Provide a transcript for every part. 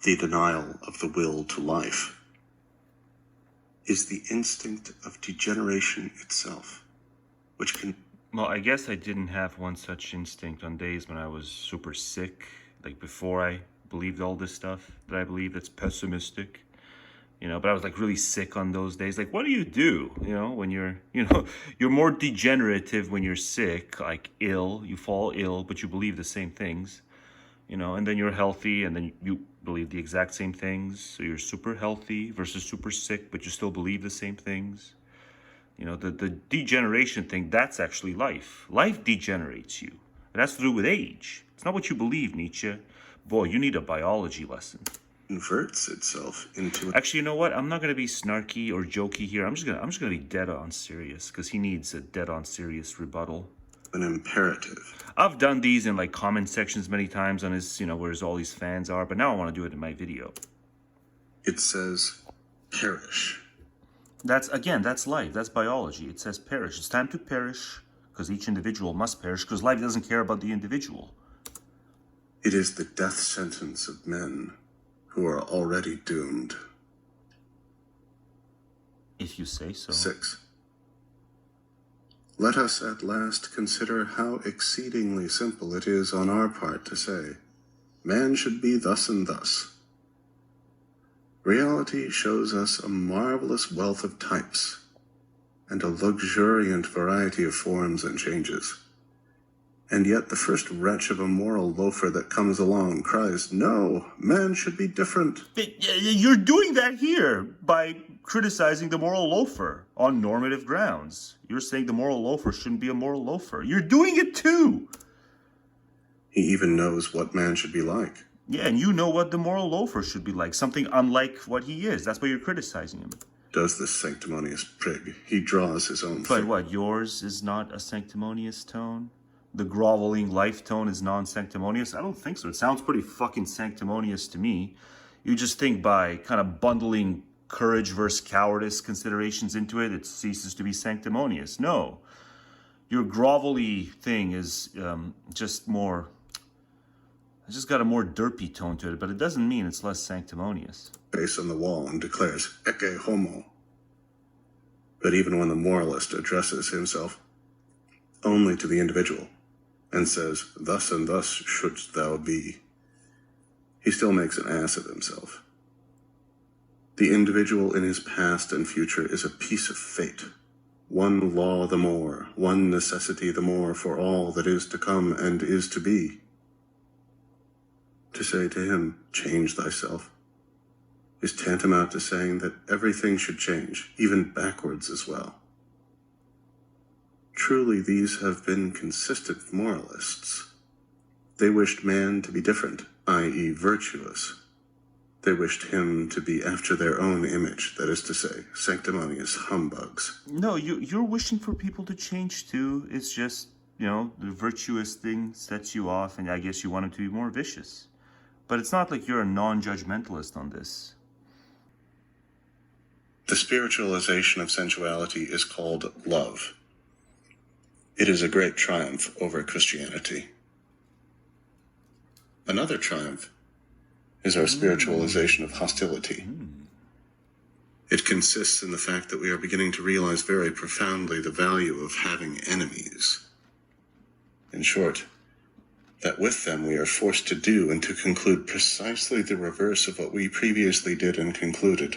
the denial of the will to life, is the instinct of degeneration itself, which can... Well, I guess I didn't have one such instinct on days when I was super sick, like before I believed all this stuff that I believe that's pessimistic. But I was like really sick on those days. Like, what do? When you're more degenerative when you're sick, like ill, you fall ill, but you believe the same things, and then you're healthy and then you believe the exact same things. So you're super healthy versus super sick, but you still believe the same things. The degeneration thing, that's actually life. Life degenerates you. It has to do with age. It's not what you believe, Nietzsche. Boy, you need a biology lesson. Converts itself into... Actually, you know what? I'm not going to be snarky or jokey here. I'm just gonna be dead on serious, because he needs a dead on serious rebuttal. An imperative. I've done these in like comment sections many times on his, where all these fans are, but now I want to do it in my video. It says, perish. That's life. That's biology. It says perish. It's time to perish, because each individual must perish, because life doesn't care about the individual. It is the death sentence of men who are already doomed. If you say so. 6. Let us at last consider how exceedingly simple it is on our part to say, man should be thus and thus. Reality shows us a marvelous wealth of types and a luxuriant variety of forms and changes. And yet the first wretch of a moral loafer that comes along cries, no, man should be different. You're doing that here by criticizing the moral loafer on normative grounds. You're saying the moral loafer shouldn't be a moral loafer. You're doing it too. He even knows what man should be like. Yeah, and you know what the moral loafer should be like, something unlike what he is. That's why you're criticizing him. Does this sanctimonious prig. He draws his own... But what, yours is not a sanctimonious tone? The groveling life tone is non-sanctimonious? I don't think so. It sounds pretty fucking sanctimonious to me. You just think by kind of bundling courage versus cowardice considerations into it, it ceases to be sanctimonious. No. Your grovelly thing is just more... It's just got a more derpy tone to it, but it doesn't mean it's less sanctimonious. Face on the wall and declares, Ecce homo. But even when the moralist addresses himself only to the individual, and says, thus and thus shouldst thou be, he still makes an ass of himself. The individual in his past and future is a piece of fate, one law the more, one necessity the more for all that is to come and is to be. To say to him, change thyself, is tantamount to saying that everything should change, even backwards as well. Truly, these have been consistent moralists. They wished man to be different, i.e. virtuous. They wished him to be after their own image, that is to say, sanctimonious humbugs. No, you're wishing for people to change too. It's just, the virtuous thing sets you off, and I guess you want them to be more vicious. But it's not like you're a non-judgmentalist on this. The spiritualization of sensuality is called love. It is a great triumph over Christianity. Another triumph is our spiritualization of hostility. It consists in the fact that we are beginning to realize very profoundly the value of having enemies. In short, that with them we are forced to do and to conclude precisely the reverse of what we previously did and concluded.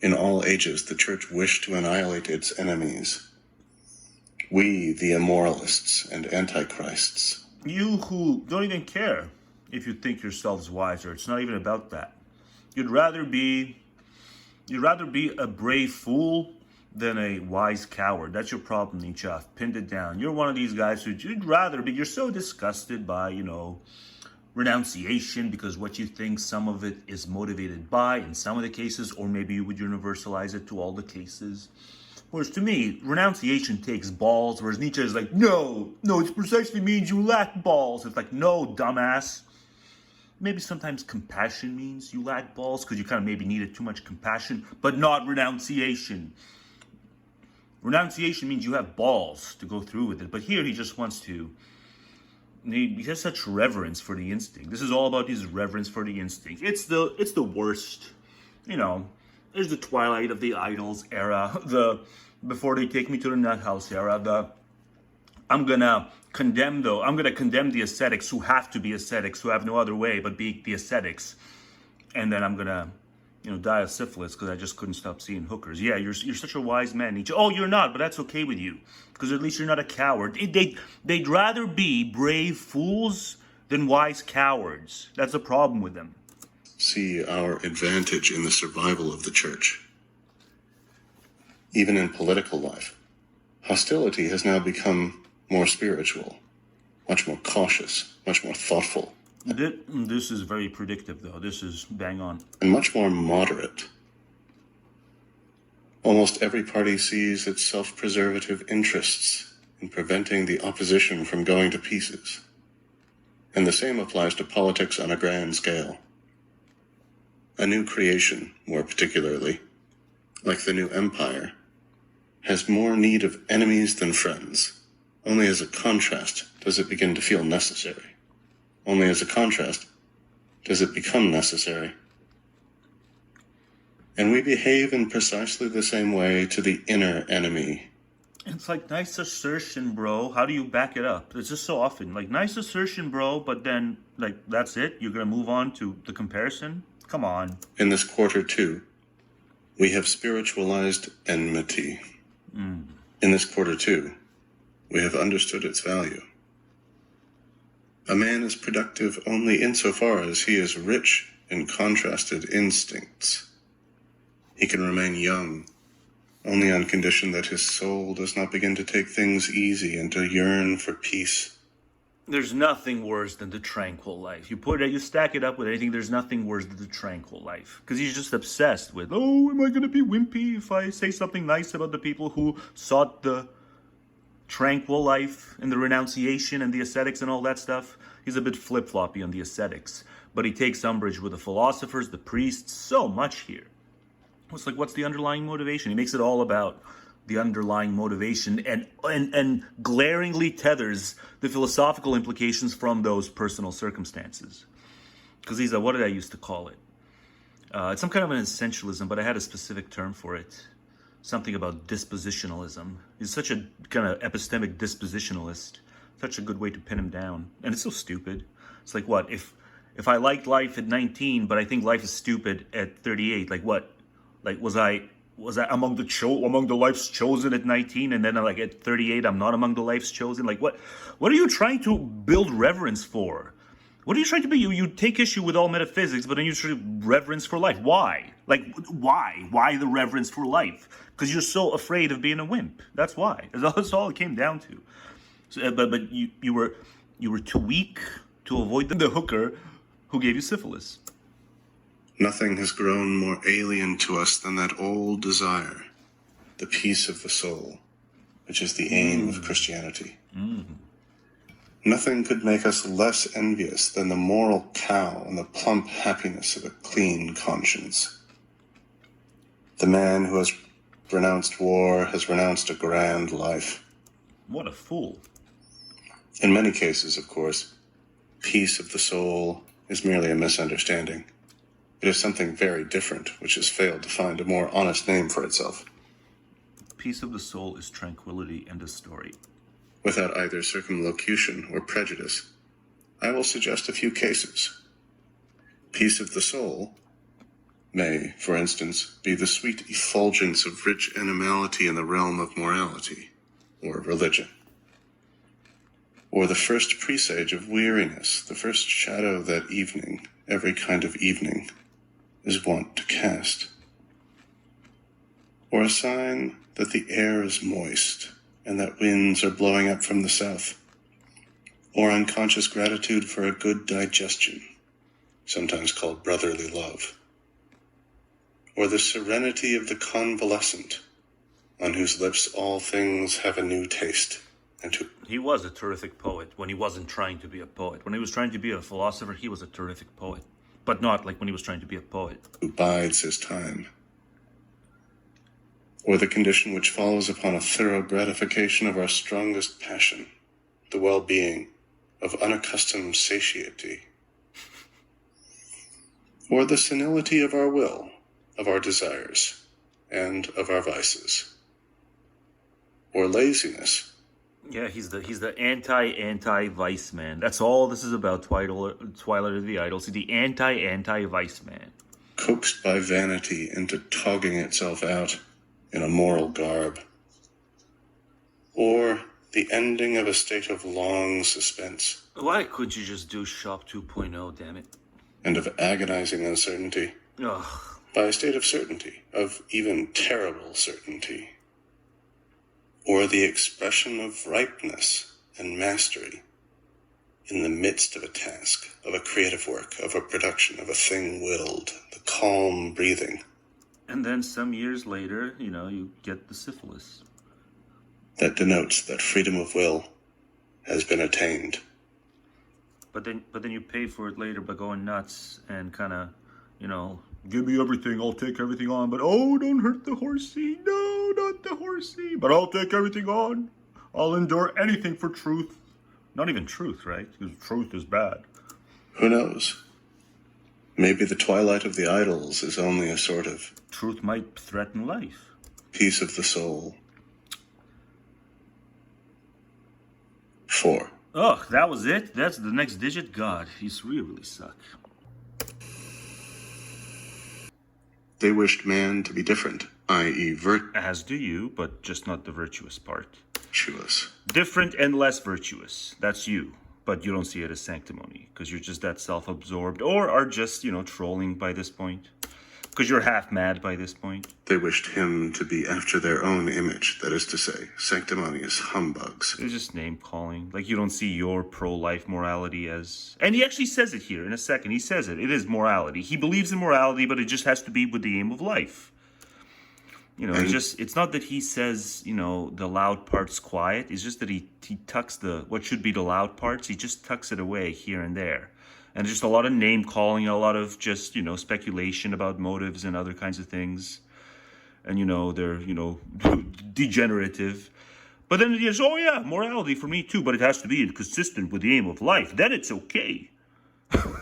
In all ages, the Church wished to annihilate its enemies. We, the immoralists and antichrists. You who don't even care if you think yourselves wiser. It's not even about that. You'd rather be a brave fool than a wise coward. That's your problem, Nietzsche. I've pinned it down. You're one of these guys who you'd rather be. You're so disgusted by, renunciation because what you think some of it is motivated by in some of the cases, or maybe you would universalize it to all the cases. Whereas to me, renunciation takes balls, whereas Nietzsche is like, no, it precisely means you lack balls. It's like, no, dumbass. Maybe sometimes compassion means you lack balls because you kind of maybe needed too much compassion, but not renunciation. Renunciation means you have balls to go through with it. But here he just wants to He has such reverence for the instinct. This is all about his reverence for the instinct. It's the worst. You know, there's the Twilight of the Idols era, the Before They Take Me to the Nut House era, the I'm gonna condemn the ascetics who have to be ascetics, who have no other way but be the ascetics. And then I'm gonna, die of syphilis because I just couldn't stop seeing hookers. Yeah, you're such a wise man, Nietzsche. Oh, you're not, but that's okay with you because at least you're not a coward. They'd rather be brave fools than wise cowards. That's a problem with them. See our advantage in the survival of the church. Even in political life, hostility has now become more spiritual, much more cautious, much more thoughtful. This is very predictive, though. This is bang on. And much more moderate. Almost every party sees its self-preservative interests in preventing the opposition from going to pieces. And the same applies to politics on a grand scale. A new creation, more particularly, like the new empire, has more need of enemies than friends. Only as a contrast does it begin to feel necessary. Only as a contrast does it become necessary. And we behave in precisely the same way to the inner enemy. It's like, nice assertion, bro. How do you back it up? It's just so often. Like, nice assertion, bro, but then, that's it? You're going to move on to the comparison? Come on. In this quarter, too, we have spiritualized enmity. In this quarter, too, we have understood its value. A man is productive only insofar as he is rich in contrasted instincts. He can remain young only on condition that his soul does not begin to take things easy and to yearn for peace. There's nothing worse than the tranquil life. You stack it up with anything, there's nothing worse than the tranquil life. Because he's just obsessed with, am I going to be wimpy if I say something nice about the people who sought the tranquil life and the renunciation and the ascetics and all that stuff? He's a bit flip-floppy on the ascetics. But he takes umbrage with the philosophers, the priests, so much here. It's like, what's the underlying motivation? He makes it all about the underlying motivation and glaringly tethers the philosophical implications from those personal circumstances. Because he's what did I used to call it? It's some kind of an essentialism, but I had a specific term for it. Something about dispositionalism. He's such a kind of epistemic dispositionalist. Such a good way to pin him down. And it's so stupid. It's like, what? If I liked life at 19, but I think life is stupid at 38, like what? Like, was I among the lives chosen at 19, and then at 38 I'm not among the lives chosen? Like, what are you trying to build reverence for? What are you trying to be? You take issue with all metaphysics, but then you try reverence for life. Why? Why? Why the reverence for life? Because you're so afraid of being a wimp. That's why. That's all it came down to. So, but you were too weak to avoid the hooker who gave you syphilis. Nothing has grown more alien to us than that old desire, the peace of the soul, which is the aim of Christianity. Nothing could make us less envious than the moral cow and the plump happiness of a clean conscience. The man who has renounced war has renounced a grand life. What a fool. In many cases, of course, peace of the soul is merely a misunderstanding. It is something very different, which has failed to find a more honest name for itself. Peace of the soul is tranquility and a story. Without either circumlocution or prejudice, I will suggest a few cases. Peace of the soul may, for instance, be the sweet effulgence of rich animality in the realm of morality, or religion. Or the first presage of weariness, the first shadow that evening, every kind of evening, is wont to cast. Or a sign that the air is moist, and that winds are blowing up from the south. Or unconscious gratitude for a good digestion, sometimes called brotherly love. Or the serenity of the convalescent, on whose lips all things have a new taste. He was a terrific poet when he wasn't trying to be a poet. When he was trying to be a philosopher, he was a terrific poet. But not like when he was trying to be a poet. Who bides his time. Or the condition which follows upon a thorough gratification of our strongest passion, the well-being of unaccustomed satiety, or the senility of our will, of our desires, and of our vices, or laziness. Yeah, he's the anti-vice man. That's all this is about. Twilight of the Idols. He's the anti-vice man. Coaxed by vanity into togging itself out in a moral garb, or the ending of a state of long suspense. Why couldn't you just do Schop 2.0, damn it? And of agonizing uncertainty. Ugh. By a state of certainty, of even terrible certainty. Or the expression of ripeness and mastery in the midst of a task, of a creative work, of a production, of a thing willed, the calm breathing. And then some years later, you get the syphilis. That denotes that freedom of will has been attained. But then you pay for it later by going nuts and kind of, give me everything, I'll take everything on, but oh, don't hurt the horsey, no, not the horsey, but I'll take everything on. I'll endure anything for truth. Not even truth, right? Because truth is bad. Who knows? Maybe the twilight of the idols is only a sort of... Truth might threaten life. Peace of the soul. 4. Ugh, that was it? That's the next digit? God, he's really suck. They wished man to be different, i.e. As do you, but just not the virtuous part. Virtuous. Different and less virtuous. That's you. But you don't see it as sanctimony, because you're just that self-absorbed, or are just, trolling by this point. Because you're half mad by this point. They wished him to be after their own image, that is to say, sanctimonious humbugs. It's just name-calling. Like, you don't see your pro-life morality as... And he actually says it here in a second. He says it. It is morality. He believes in morality, but it just has to be with the aim of life. It's not that he says, the loud part's quiet. It's just that he tucks what should be the loud parts, he just tucks it away here and there. And just a lot of name calling, a lot of just, speculation about motives and other kinds of things. And, they're, degenerative. But then it is, oh yeah, morality for me too, but it has to be consistent with the aim of life. Then it's okay.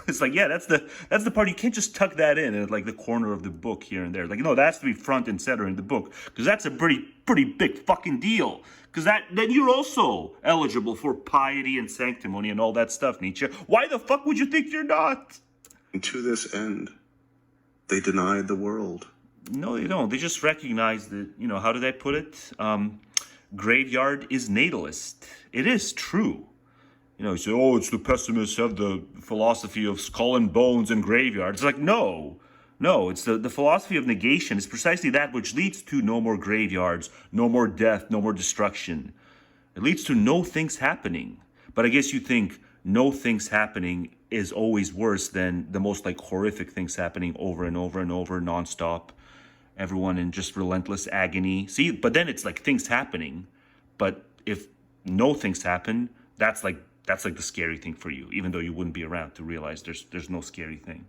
It's like, yeah, that's the part. You can't just tuck that in at like the corner of the book here and there. Like, no, that has to be front and center in the book, because that's a pretty big fucking deal. Because then you're also eligible for piety and sanctimony and all that stuff, Nietzsche. Why the fuck would you think you're not? And to this end, they denied the world. No, they don't. They just recognize that, how did I put it? Graveyard is natalist. It is true. You say, oh, it's the pessimists have the philosophy of skull and bones and graveyards. It's like, no, it's the philosophy of negation. It's precisely that which leads to no more graveyards, no more death, no more destruction. It leads to no things happening. But I guess you think no things happening is always worse than the most like horrific things happening over and over and over, nonstop. Everyone in just relentless agony. See, but then it's like things happening. But if no things happen, that's like the scary thing for you, even though you wouldn't be around to realize there's no scary thing.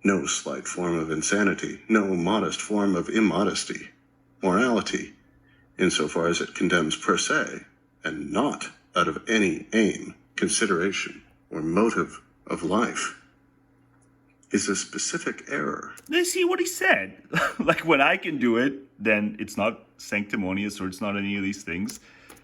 No slight form of insanity, no modest form of immodesty. Morality, insofar as it condemns per se, and not out of any aim, consideration, or motive of life, is a specific error. See what he said. Like, when I can do it, then it's not sanctimonious, or it's not any of these things.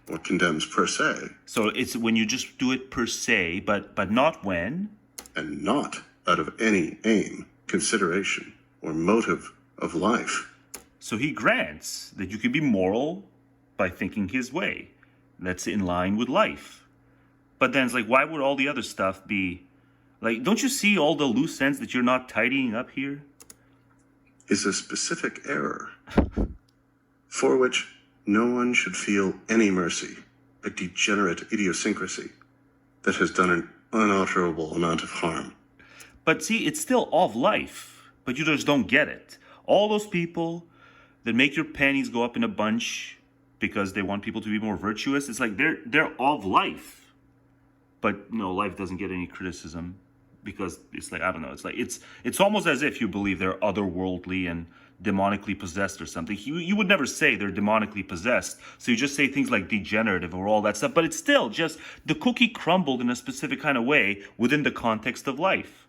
Or condemns per se. So it's when you just do it per se, but not when. And not out of any aim, consideration, or motive of life. So he grants that you can be moral by thinking his way. That's in line with life. But then it's like, why would all the other stuff be... Like, don't you see all the loose ends that you're not tidying up here? Is a specific error for which no one should feel any mercy, a degenerate idiosyncrasy that has done an unalterable amount of harm. But see, it's still of life, but you just don't get it. All those people that make your panties go up in a bunch because they want people to be more virtuous, it's like they're of life. But no, life doesn't get any criticism because it's like, I don't know, it's like it's almost as if you believe they're otherworldly and demonically possessed or something. You would never say they're demonically possessed. So you just say things like degenerative or all that stuff. But it's still just the cookie crumbled in a specific kind of way within the context of life.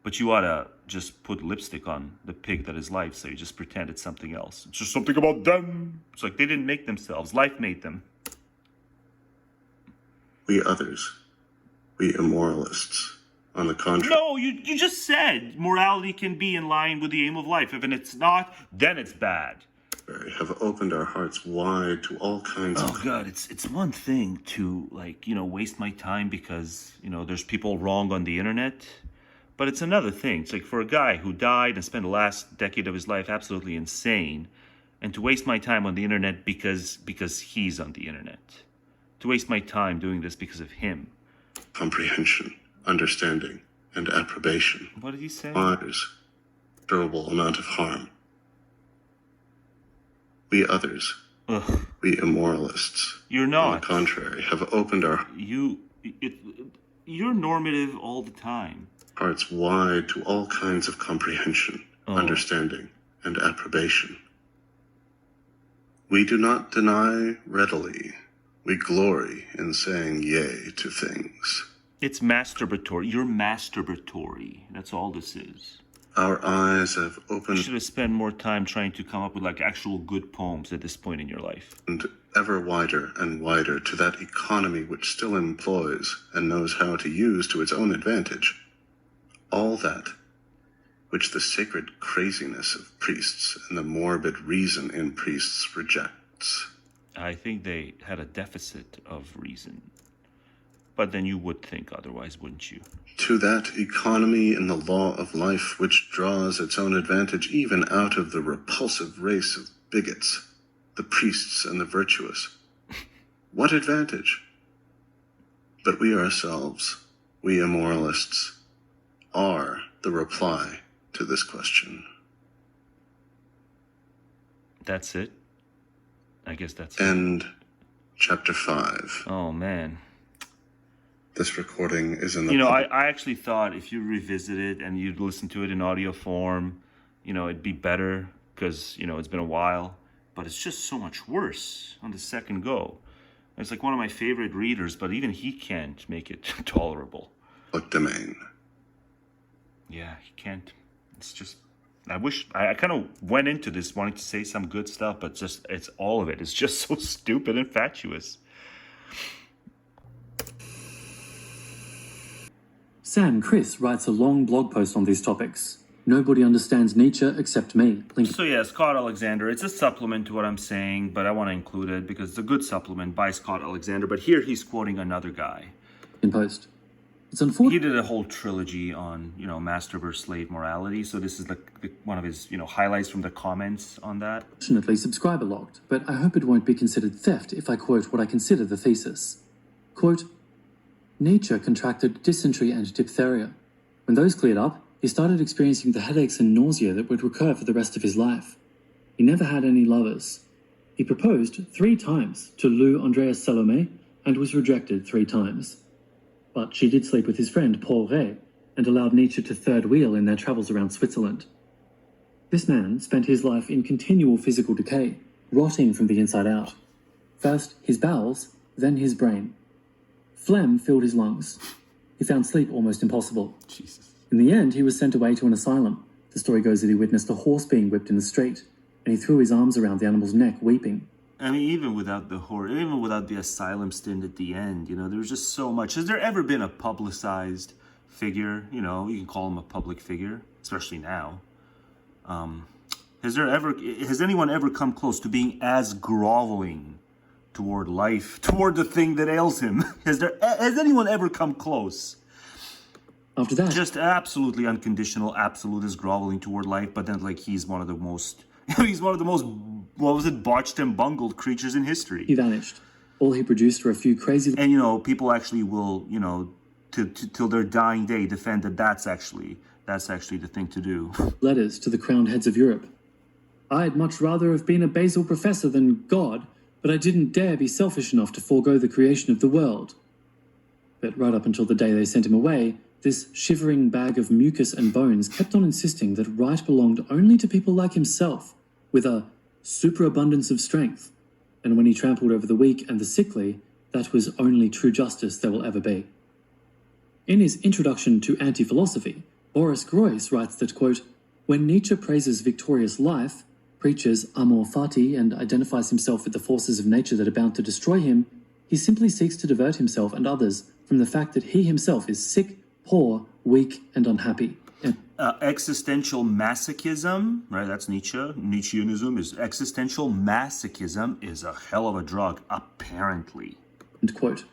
But you ought to just put lipstick on the pig that is life, so you just pretend it's something else. It's just something about them. It's like they didn't make themselves. Life made them. We others, we immoralists, on the contrary. No, you just said morality can be in line with the aim of life. If it's not, then it's bad. Have opened our hearts wide to all kinds of... Oh God, it's one thing to, like, you know, waste my time because, you know, there's people wrong on the internet. But it's another thing. It's like for a guy who died and spent the last decade of his life absolutely insane, and to waste my time on the internet because he's on the internet. To waste my time doing this because of him. Comprehension, understanding, and approbation. What did he say? Others, durable amount of harm. We others, Ugh. we immoralists, You're not. on the contrary, have opened our You're normative all the time. Hearts wide to all kinds of comprehension, understanding, and approbation. We do not deny readily. We glory in saying yea to things. It's masturbatory. You're masturbatory. That's all this is. Our eyes have opened... You should have spent more time trying to come up with, like, actual good poems at this point in your life. And ever wider and wider to that economy which still employs and knows how to use to its own advantage all that which the sacred craziness of priests and the morbid reason in priests rejects. I think they had a deficit of reason. But then you would think otherwise, wouldn't you? To that economy in the law of life which draws its own advantage even out of the repulsive race of bigots, the priests and the virtuous. What advantage? But we ourselves, we immoralists, are the reply to this question. That's it? I guess that's it. End chapter 5. Oh, man. This recording is in the... You know, I actually thought if you revisit it and you'd listen to it in audio form, you know, it'd be better because, you know, it's been a while. But it's just so much worse on the second go. It's like one of my favorite readers, but even he can't make it tolerable. Public domain. Yeah, he can't. It's just... I wish... I kind of went into this wanting to say some good stuff, but just... It's all of it. It's just so stupid and fatuous. Sam Chris writes a long blog post on these topics. Nobody understands Nietzsche except me. Link. So yeah, Scott Alexander. It's a supplement to what I'm saying, but I want to include it because it's a good supplement by Scott Alexander. But here he's quoting another guy. In post. It's unfortunate. He did a whole trilogy on, you know, master versus slave morality. So this is one of his, you know, highlights from the comments on that. Fortunately subscriber logged, but I hope it won't be considered theft if I quote what I consider the thesis. Quote, Nietzsche contracted dysentery and diphtheria. When those cleared up, he started experiencing the headaches and nausea that would recur for the rest of his life. He never had any lovers. He proposed 3 times to Lou Andreas Salome and was rejected 3 times. But she did sleep with his friend Paul Rey and allowed Nietzsche to third wheel in their travels around Switzerland. This man spent his life in continual physical decay, rotting from the inside out. First his bowels, then his brain. Phlegm filled his lungs. He found sleep almost impossible. Jesus. In the end, he was sent away to an asylum. The story goes that he witnessed a horse being whipped in the street, and he threw his arms around the animal's neck, weeping. I mean, even without the horror, even without the asylum stint at the end, you know, there's just so much. Has there ever been a publicized figure? You know, you can call him a public figure, especially now. Has anyone ever come close to being as groveling toward life, toward the thing that ails him? Has anyone ever come close? After that, Just absolutely unconditional, absolutist groveling toward life, but then, like, he's one of the most, what was it, botched and bungled creatures in history. he vanished. All he produced were a few crazy And, you know, people actually will, you know, till their dying day defend that that's actually the thing to do. letters to the crowned heads of Europe. I'd much rather have been a Basel professor than God, but I didn't dare be selfish enough to forego the creation of the world. But right up until the day they sent him away, This shivering bag of mucus and bones kept on insisting that right belonged only to people like himself, with a superabundance of strength, and when he trampled over the weak and the sickly, that was only true justice there will ever be. In his introduction to anti-philosophy, Boris Groys writes that, quote, when Nietzsche praises victorious life, preaches amor fati and identifies himself with the forces of nature that are bound to destroy him, he simply seeks to divert himself and others from the fact that he himself is sick, poor, weak, and unhappy. Existential masochism, right? That's Nietzsche. Nietzscheanism is existential masochism is a hell of a drug, apparently. End quote.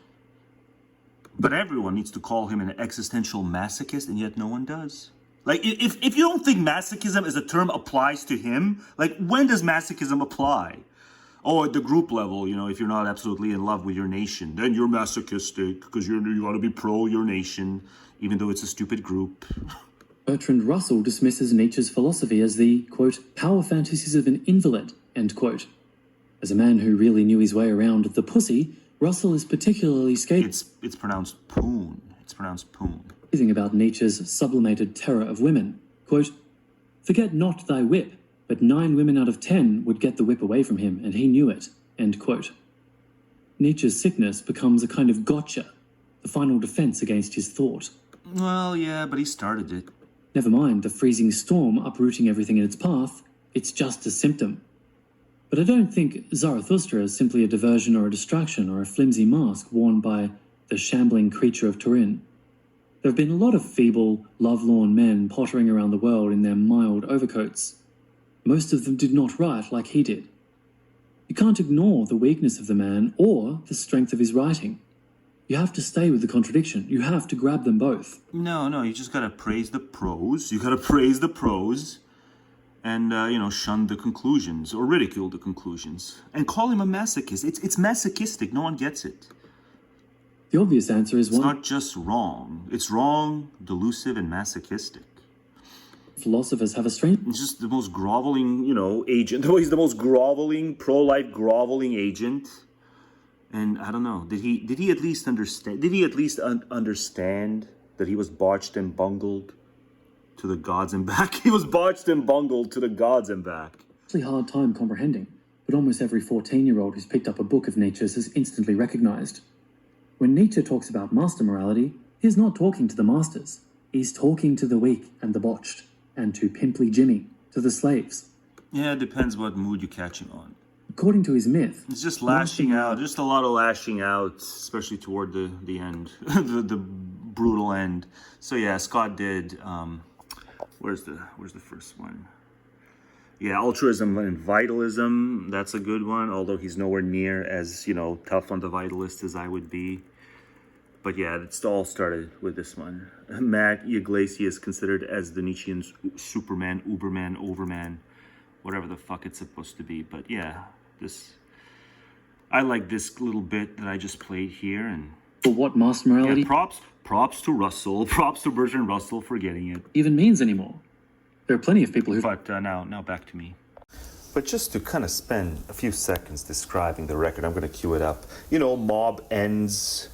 But everyone needs to call him an existential masochist, and yet no one does. Like, if you don't think masochism as a term applies to him, like, when does masochism apply? Oh, at the group level, you know, if you're not absolutely in love with your nation, then you're masochistic because you want to be pro your nation, even though it's a stupid group. Bertrand Russell dismisses Nietzsche's philosophy as the, quote, power fantasies of an invalid, end quote. As a man who really knew his way around the pussy, Russell is particularly scathing. It's pronounced poon. It's pronounced poon. About Nietzsche's sublimated terror of women. Quote, forget not thy whip, but 9 women out of 10 would get the whip away from him, and he knew it, end quote. Nietzsche's sickness becomes a kind of gotcha, the final defense against his thought. Well, yeah, but he started it. Never mind the freezing storm uprooting everything in its path, it's just a symptom. But I don't think Zarathustra is simply a diversion or a distraction or a flimsy mask worn by the shambling creature of Turin. There have been a lot of feeble, lovelorn men pottering around the world in their mild overcoats. Most of them did not write like he did. You can't ignore the weakness of the man or the strength of his writing. You have to stay with the contradiction. You have to grab them both. No, you just gotta praise the prose. You gotta praise the prose and, shun the conclusions or ridicule the conclusions. And call him a masochist. It's masochistic. No one gets it. The obvious answer is it's not just wrong. It's wrong, delusive, and masochistic. Philosophers have a strange... He's just the most groveling, agent. He's the most groveling, pro-life groveling agent. And I don't know. Did he at least understand? Did he at least understand that he was botched and bungled to the gods and back? He was botched and bungled to the gods and back. It's a hard time comprehending, but almost every 14-year-old who's picked up a book of Nietzsche's has instantly recognized. When Nietzsche talks about master morality, he's not talking to the masters. He's talking to the weak and the botched, and to pimply Jimmy, to the slaves. Yeah, it depends what mood you're catching on. According to his myth... It's just lashing out, just a lot of lashing out, especially toward the end, the brutal end. So yeah, Scott did, where's the first one? Yeah, altruism and vitalism, that's a good one, although he's nowhere near as, tough on the vitalist as I would be. But yeah, it all started with this one. Matt Iglesias considered as the Nietzschean Superman, Uberman, Overman, whatever the fuck it's supposed to be. But yeah, I like this little bit that I just played here. And for what master morality... Yeah, props to Russell, props to Bertrand Russell for getting it. Even means anymore. There are plenty of people who... But now back to me. But just to kind of spend a few seconds describing the record, I'm going to cue it up. Mob ends...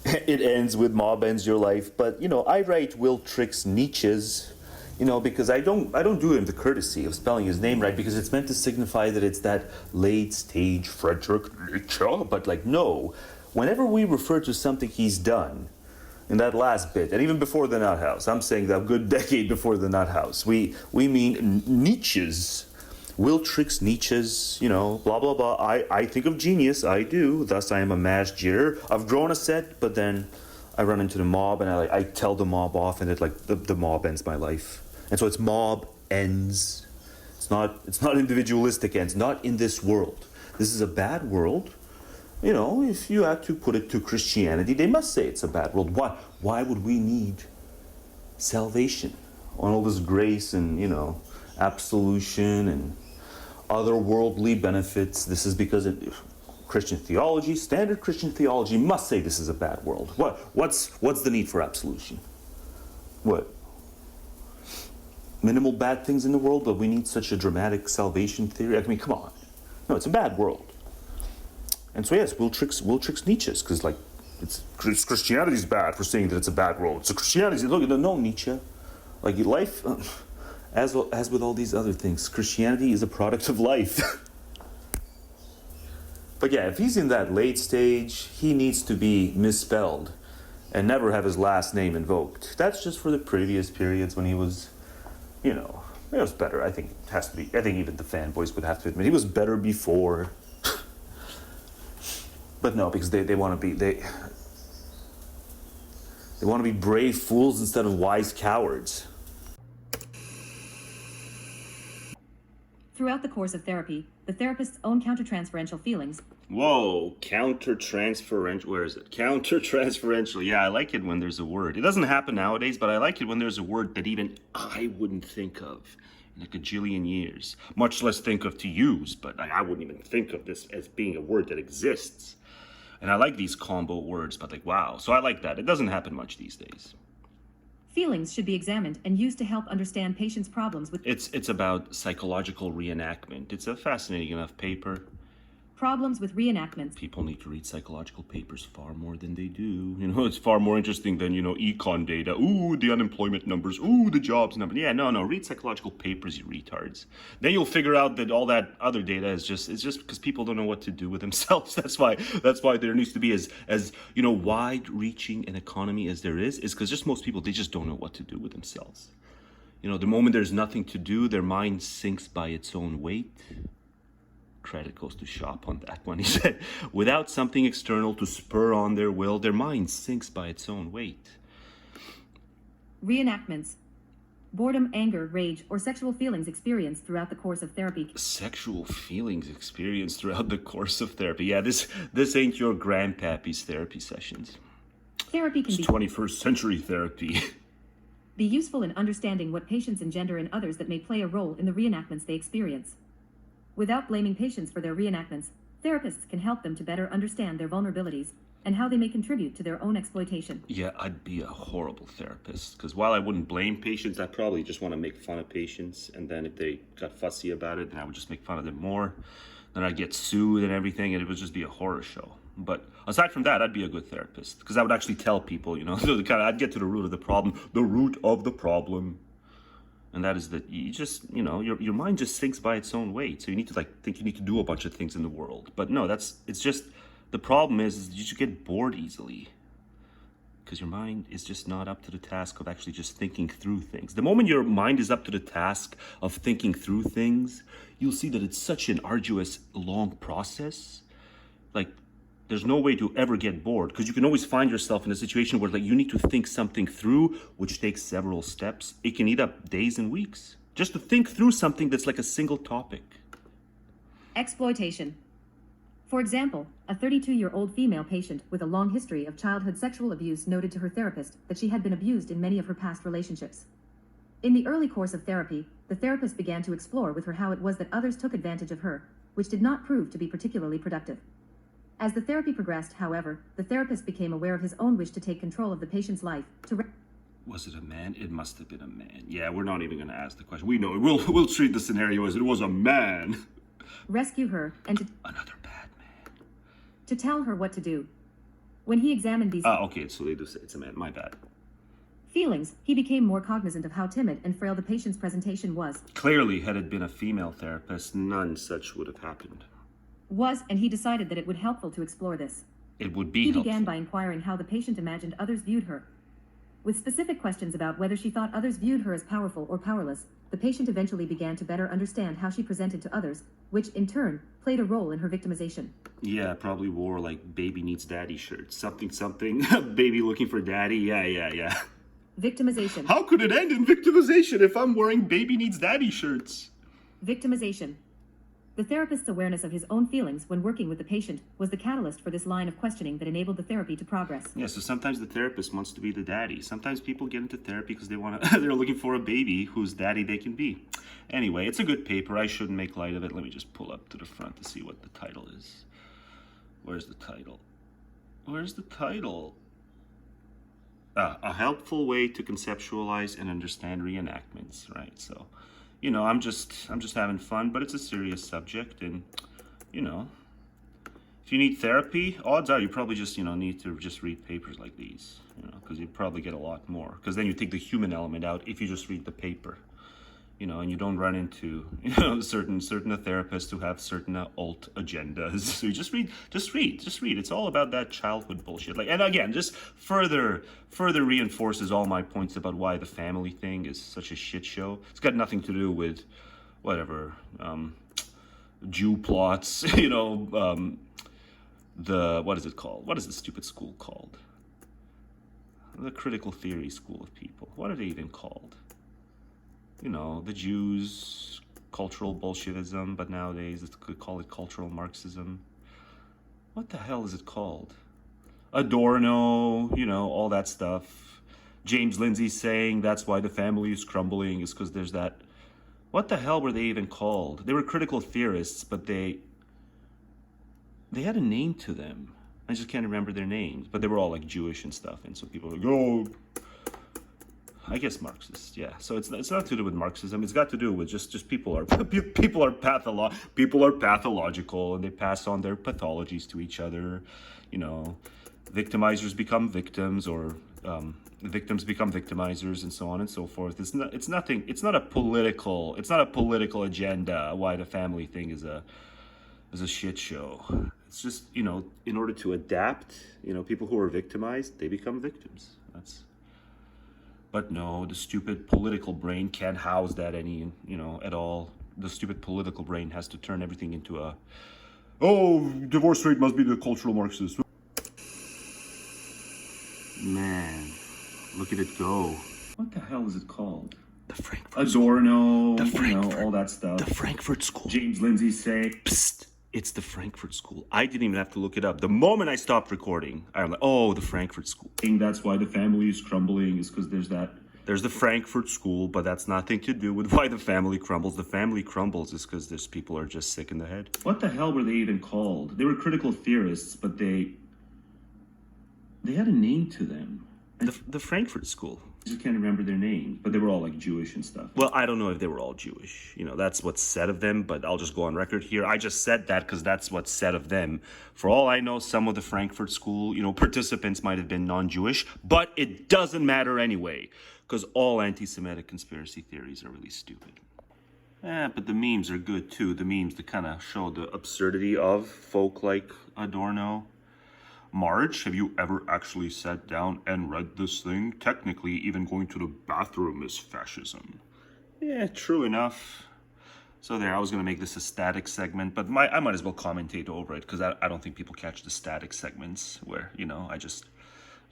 It ends with Mob Ends Your Life. But, I write Will Tricks Nietzsche's, because I don't do him the courtesy of spelling his name right, because it's meant to signify that it's that late stage Friedrich Nietzsche. But no, whenever we refer to something he's done, in that last bit, and even before the Nut House, I'm saying that a good decade before the Nut House, we mean Nietzsche's. Will Tricks Nietzsche's, blah, blah, blah. I think of genius, I do. Thus, I am a mass jeerer. I've grown a set, but then I run into the mob, and I tell the mob off, and the mob ends my life. And so it's mob ends. It's not individualistic ends, not in this world. This is a bad world. If you had to put it to Christianity, they must say it's a bad world. Why would we need salvation on all this grace and, absolution and other worldly benefits? This is because Christian theology, standard Christian theology, must say this is a bad world. What's the need for absolution? What? Minimal bad things in the world, but we need such a dramatic salvation theory? I mean, come on. No, it's a bad world. And so yes, Will Tricks Nietzsche's, because Christianity's bad for saying that it's a bad road. So Christianity's, look, no, Nietzsche. Like life, as with all these other things, Christianity is a product of life. But yeah, if he's in that late stage, he needs to be misspelled and never have his last name invoked. That's just for the previous periods when he was, it was better. I think it has to be. I think even the fanboys would have to admit he was better before. But no, because they want to be they want to be brave fools instead of wise cowards. Throughout the course of therapy, the therapist's own countertransferential feelings. Whoa, countertransferential. Where is it? Countertransferential. Yeah, I like it when there's a word. It doesn't happen nowadays, but I like it when there's a word that even I wouldn't think of in a gajillion years. Much less think of to use, but I wouldn't even think of this as being a word that exists. And I like these combo words, but like, wow. So I like that. It doesn't happen much these days. Feelings should be examined and used to help understand patients' problems with... It's about psychological reenactment. It's a fascinating enough paper. Problems with reenactments. People need to read psychological papers far more than they do. It's far more interesting than, econ data. Ooh, the unemployment numbers. Ooh, the jobs number. Yeah, no, read psychological papers, you retards. Then you'll figure out that all that other data is just because people don't know what to do with themselves. That's why there needs to be as wide-reaching an economy as there is because just most people, they just don't know what to do with themselves. The moment there's nothing to do, their mind sinks by its own weight. Credit goes to Schop on that one. He said, without something external to spur on their will, their mind sinks by its own weight. Reenactments. Boredom, anger, rage, or sexual feelings experienced throughout the course of therapy. Sexual feelings experienced throughout the course of therapy. Yeah, this ain't your grandpappy's therapy sessions. Therapy can be 21st century therapy. Be useful in understanding what patients engender in others that may play a role in the reenactments they experience. Without blaming patients for their reenactments, therapists can help them to better understand their vulnerabilities and how they may contribute to their own exploitation. Yeah, I'd be a horrible therapist, because while I wouldn't blame patients, I'd probably just want to make fun of patients, and then if they got fussy about it, then I would just make fun of them more. Then I'd get sued and everything, and it would just be a horror show. But aside from that, I'd be a good therapist, because I would actually tell people, I'd get to the root of the problem. And that is that you just, your mind just sinks by its own weight. So you need to think you need to do a bunch of things in the world. But no, it's just, the problem is you just get bored easily. Because your mind is just not up to the task of actually just thinking through things. The moment your mind is up to the task of thinking through things, you'll see that it's such an arduous, long process. There's no way to ever get bored, because you can always find yourself in a situation where you need to think something through, which takes several steps. It can eat up days and weeks just to think through something that's like a single topic. Exploitation. For example, a 32-year-old female patient with a long history of childhood sexual abuse noted to her therapist that she had been abused in many of her past relationships. In the early course of therapy, the therapist began to explore with her how it was that others took advantage of her, which did not prove to be particularly productive. As the therapy progressed, however, the therapist became aware of his own wish to take control of the patient's life. Was it a man? It must have been a man. Yeah, we're not even going to ask the question. We know it. We'll treat the scenario as it was a man. Rescue her and to... Another bad man. To tell her what to do. When he examined these... Okay, so they do say it's a man. My bad. Feelings, he became more cognizant of how timid and frail the patient's presentation was. Clearly, had it been a female therapist, none such would have happened. And he decided that it would be helpful to explore this. It would be He helpful. began by inquiring how the patient imagined others viewed her. With specific questions about whether she thought others viewed her as powerful or powerless, the patient eventually began to better understand how she presented to others, which, in turn, played a role in her victimization. Yeah, probably wore, baby needs daddy shirts. Something. Baby looking for daddy. Yeah. Victimization. How could it end in victimization if I'm wearing baby needs daddy shirts? Victimization. The therapist's awareness of his own feelings when working with the patient was the catalyst for this line of questioning that enabled the therapy to progress. Yeah, so sometimes the therapist wants to be the daddy. Sometimes people get into therapy because they're looking for a baby whose daddy they can be. Anyway, it's a good paper. I shouldn't make light of it. Let me just pull up to the front to see what the title is. Where's the title? A helpful way to conceptualize and understand reenactments, right? So, I'm just having fun, but it's a serious subject, and, If you need therapy, odds are you probably just, need to just read papers like these, because you'd probably get a lot more. Because then you take the human element out if you just read the paper, and you don't run into, certain therapists who have certain alt agendas. So you just read. It's all about that childhood bullshit. And again, just further reinforces all my points about why the family thing is such a shit show. It's got nothing to do with whatever, Jew plots, what is it called? What is the stupid school called? The critical theory school of people. What are they even called? The Jews, cultural Bolshevism, but nowadays it's could call it cultural Marxism. What the hell is it called? Adorno, all that stuff. James Lindsay saying that's why the family is crumbling is because there's that. What the hell were they even called? They were critical theorists, but they had a name to them. I just can't remember their names, but they were all like Jewish and stuff, and so people were like, oh, I guess Marxist, yeah. So it's not to do with Marxism. It's got to do with just people are pathological, and they pass on their pathologies to each other. Victimizers become victims, or victims become victimizers, and so on and so forth. It's not a political agenda why the family thing is a shit show. It's just, in order to adapt, people who are victimized, they become victims. But no, the stupid political brain can't house that at all. The stupid political brain has to turn everything into divorce rate must be the cultural Marxist. Man, look at it go. What the hell is it called? The Frankfurt Adorno, Frankfurt, all that stuff. The Frankfurt School. James Lindsay saying, Psst, it's the Frankfurt School. I didn't even have to look it up. The moment I stopped recording, I'm like, oh, the Frankfurt School. That's why the family is crumbling, is because there's the Frankfurt School, but that's nothing to do with why the family crumbles. The family crumbles is because there's people are just sick in the head. What the hell were they even called? They were critical theorists, but they had a name to them. The Frankfurt School. I just can't remember their names, but they were all like Jewish and stuff. Well, I don't know if they were all Jewish. That's what's said of them, but I'll just go on record here. I just said that because that's what's said of them. For all I know, some of the Frankfurt School, participants might have been non-Jewish, but it doesn't matter anyway, because all anti-Semitic conspiracy theories are really stupid. But the memes are good too. The memes that kind of show the absurdity of folk like Adorno. Marge, have you ever actually sat down and read this thing? Technically, even going to the bathroom is fascism. Yeah, true enough. So there, I was going to make this a static segment, but I might as well commentate over it, because I don't think people catch the static segments where, I just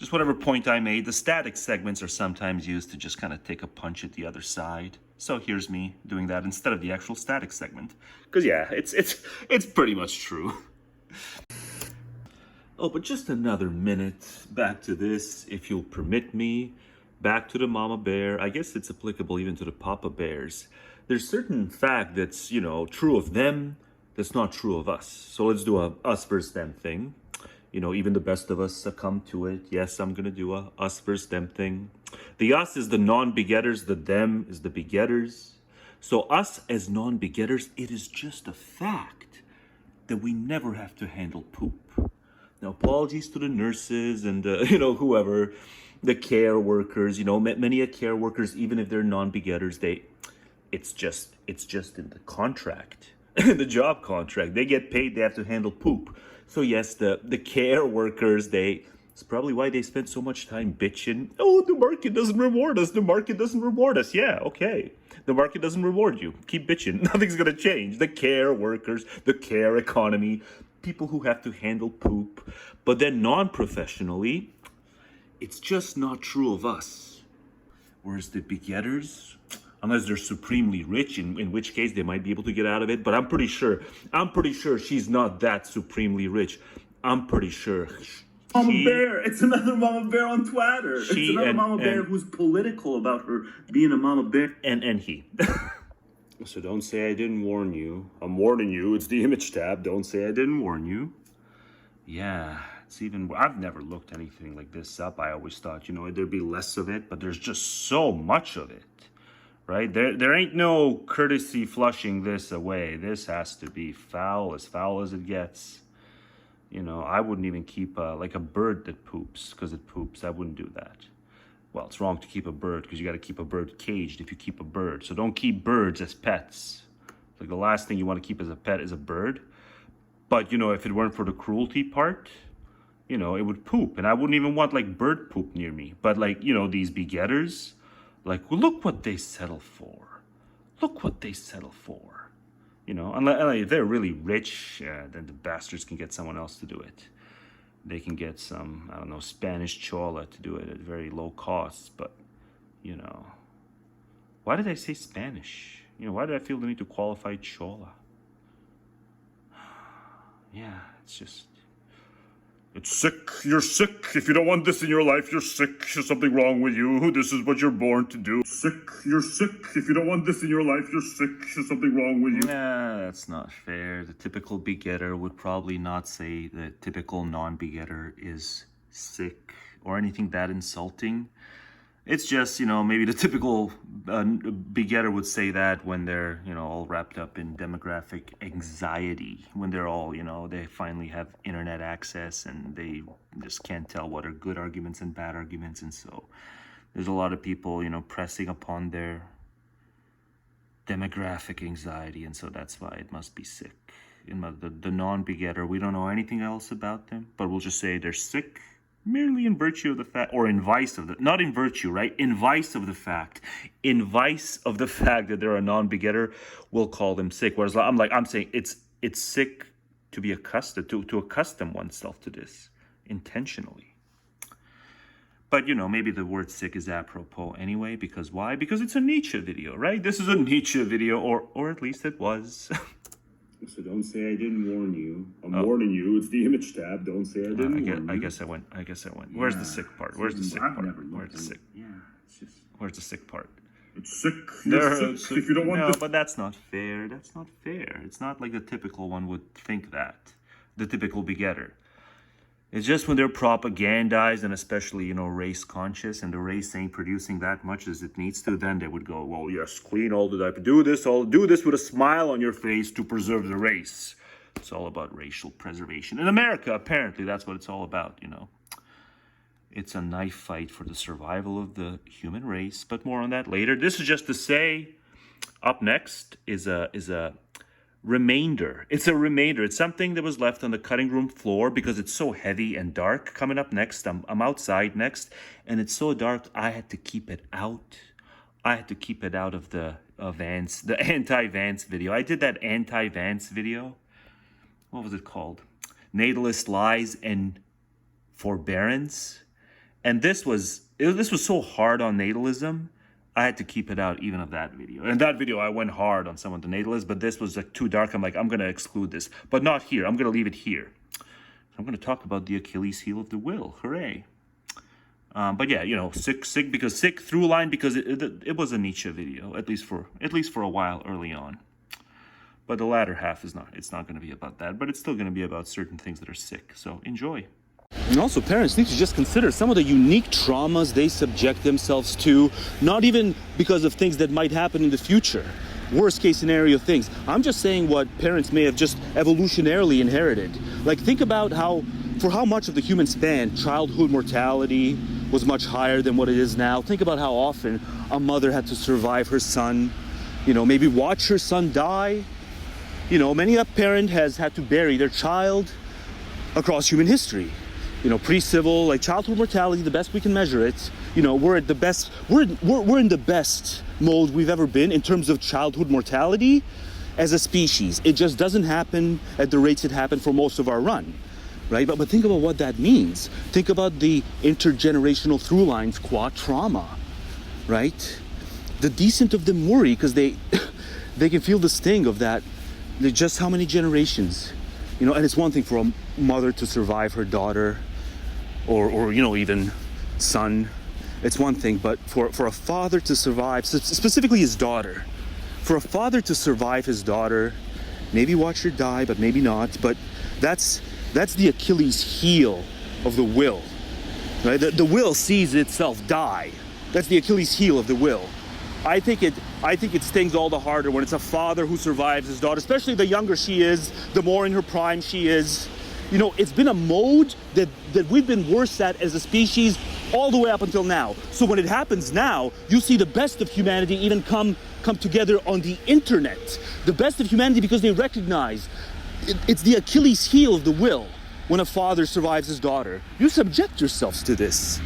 whatever point I made. The static segments are sometimes used to just kind of take a punch at the other side. So here's me doing that instead of the actual static segment. Because yeah, it's pretty much true. Oh, but just another minute. Back to this, if you'll permit me. Back to the mama bear. I guess it's applicable even to the papa bears. There's certain fact that's, true of them, that's not true of us. So let's do a us versus them thing. Even the best of us succumb to it. Yes, I'm going to do a us versus them thing. The us is the non-begetters, the them is the begetters. So us as non-begetters, it is just a fact that we never have to handle poop. Now, apologies to the nurses and, whoever, the care workers, many care workers, even if they're non-begetters, it's just in the contract, the job contract. They get paid, they have to handle poop. So yes, the care workers, it's probably why they spend so much time bitching. Oh, the market doesn't reward us. The market doesn't reward us. Yeah, okay. The market doesn't reward you. Keep bitching. Nothing's going to change. The care workers, the care economy, people who have to handle poop. But then non-professionally, it's just not true of us. Whereas the begetters, unless they're supremely rich, in which case they might be able to get out of it. But I'm pretty sure she's not that supremely rich. I'm pretty sure. Mama Bear, it's another Mama Bear on Twitter. It's another Mama Bear who's political about her being a Mama Bear. And he. So don't say I didn't warn you. I'm warning you. It's the image tab. Don't say I didn't warn you. Yeah, I've never looked anything like this up. I always thought, there'd be less of it, but there's just so much of it, right? There ain't no courtesy flushing this away. This has to be foul as it gets. You know, I wouldn't even keep like a bird that poops because it poops. I wouldn't do that. Well, it's wrong to keep a bird because you got to keep a bird caged if you keep a bird. So don't keep birds as pets. Like the last thing you want to keep as a pet is a bird. But, you know, if it weren't for the cruelty part, you know, it would poop. And I wouldn't even want like bird poop near me. But like, you know, these begetters, like, well, look what they settle for. Look what they settle for. You know, unless if they're really rich, then the bastards can get someone else to do it. They can get some, I don't know, Spanish chola to do it at very low costs. But, you know, why did I say Spanish? You know, why did I feel the need to qualify chola? Yeah, it's just... It's sick. You're sick. If you don't want this in your life, you're sick. There's something wrong with you. This is what you're born to do. Sick. You're sick. If you don't want this in your life, you're sick. There's something wrong with you. Nah, that's not fair. The typical begetter would probably not say the typical non-begetter is sick or anything that insulting. It's just, you know, maybe the typical begetter would say that when they're, you know, all wrapped up in demographic anxiety, when they're all, you know, they finally have internet access and they just can't tell what are good arguments and bad arguments. And so there's a lot of people, you know, pressing upon their demographic anxiety. And so that's why it must be sick. The non-begetter, we don't know anything else about them, but we'll just say they're sick. Merely in virtue of the fact, or in vice of the, not in virtue, right? In vice of the fact. In vice of the fact that they're a non-begetter, we'll call them sick. Whereas I'm saying it's sick to be accustomed, to accustom oneself to this intentionally. But, you know, maybe the word sick is apropos anyway, because why? Because it's a Nietzsche video, right? This is a Nietzsche video, or at least it was. So don't say I didn't warn you. I'm warning you. It's the image tab. Don't say I didn't warn you. I guess I went. Where's the sick part? Where's the sick part? Where's the sick? Yeah, it's just... Where's the sick part? It's sick. You're sick. If you don't want no, this... but that's not fair. That's not fair. It's not like the typical one would think that. The typical begetter. It's just when they're propagandized and especially, you know, race conscious and the race ain't producing that much as it needs to, then they would go, well, yes, clean all the diaper. Do this with a smile on your face to preserve the race. It's all about racial preservation. In America, apparently, that's what it's all about, you know. It's a knife fight for the survival of the human race, but more on that later. This is just to say, up next is a remainder. It's a remainder. It's something that was left on the cutting room floor because it's so heavy and dark. Coming up next, I'm outside next, and it's so dark I had to keep it out. I had to keep it out of the Vance, the anti-Vance video. I did that anti-Vance video. What was it called? Natalist Lies and Forbearance. And this was so hard on natalism. I had to keep it out even of that video. In that video, I went hard on some of the natalists, but this was like too dark. I'm like, I'm going to exclude this, but not here. I'm going to leave it here. I'm going to talk about the Achilles heel of the will. Hooray. But yeah, you know, sick through line because it was a Nietzsche video, at least for a while early on. But the latter half it's not going to be about that, but it's still going to be about certain things that are sick. So enjoy. And also, parents need to just consider some of the unique traumas they subject themselves to, not even because of things that might happen in the future, worst case scenario things. I'm just saying what parents may have just evolutionarily inherited. Like, think about for how much of the human span childhood mortality was much higher than what it is now. Think about how often a mother had to survive her son, you know, maybe watch her son die. You know, many a parent has had to bury their child across human history. You know, pre-civil, like childhood mortality, the best we can measure it. You know, we're at the best. We're in the best mode we've ever been in terms of childhood mortality as a species. It just doesn't happen at the rates it happened for most of our run, right? But think about what that means. Think about the intergenerational through lines, qua trauma, right? The decent of them worry because they can feel the sting of that. Just how many generations, you know? And it's one thing for a mother to survive her daughter. Or you know, even son, it's one thing, but for a father to survive, specifically his daughter, for a father to survive his daughter, maybe watch her die, but maybe not, but that's the Achilles heel of the will, right? The will sees itself die. That's the Achilles heel of the will. I think it stings all the harder when it's a father who survives his daughter, especially the younger she is, the more in her prime she is. You know, it's been a mode that we've been worse at as a species all the way up until now. So when it happens now, you see the best of humanity even come together on the internet. The best of humanity because they recognize it's the Achilles heel of the will when a father survives his daughter. You subject yourselves to this.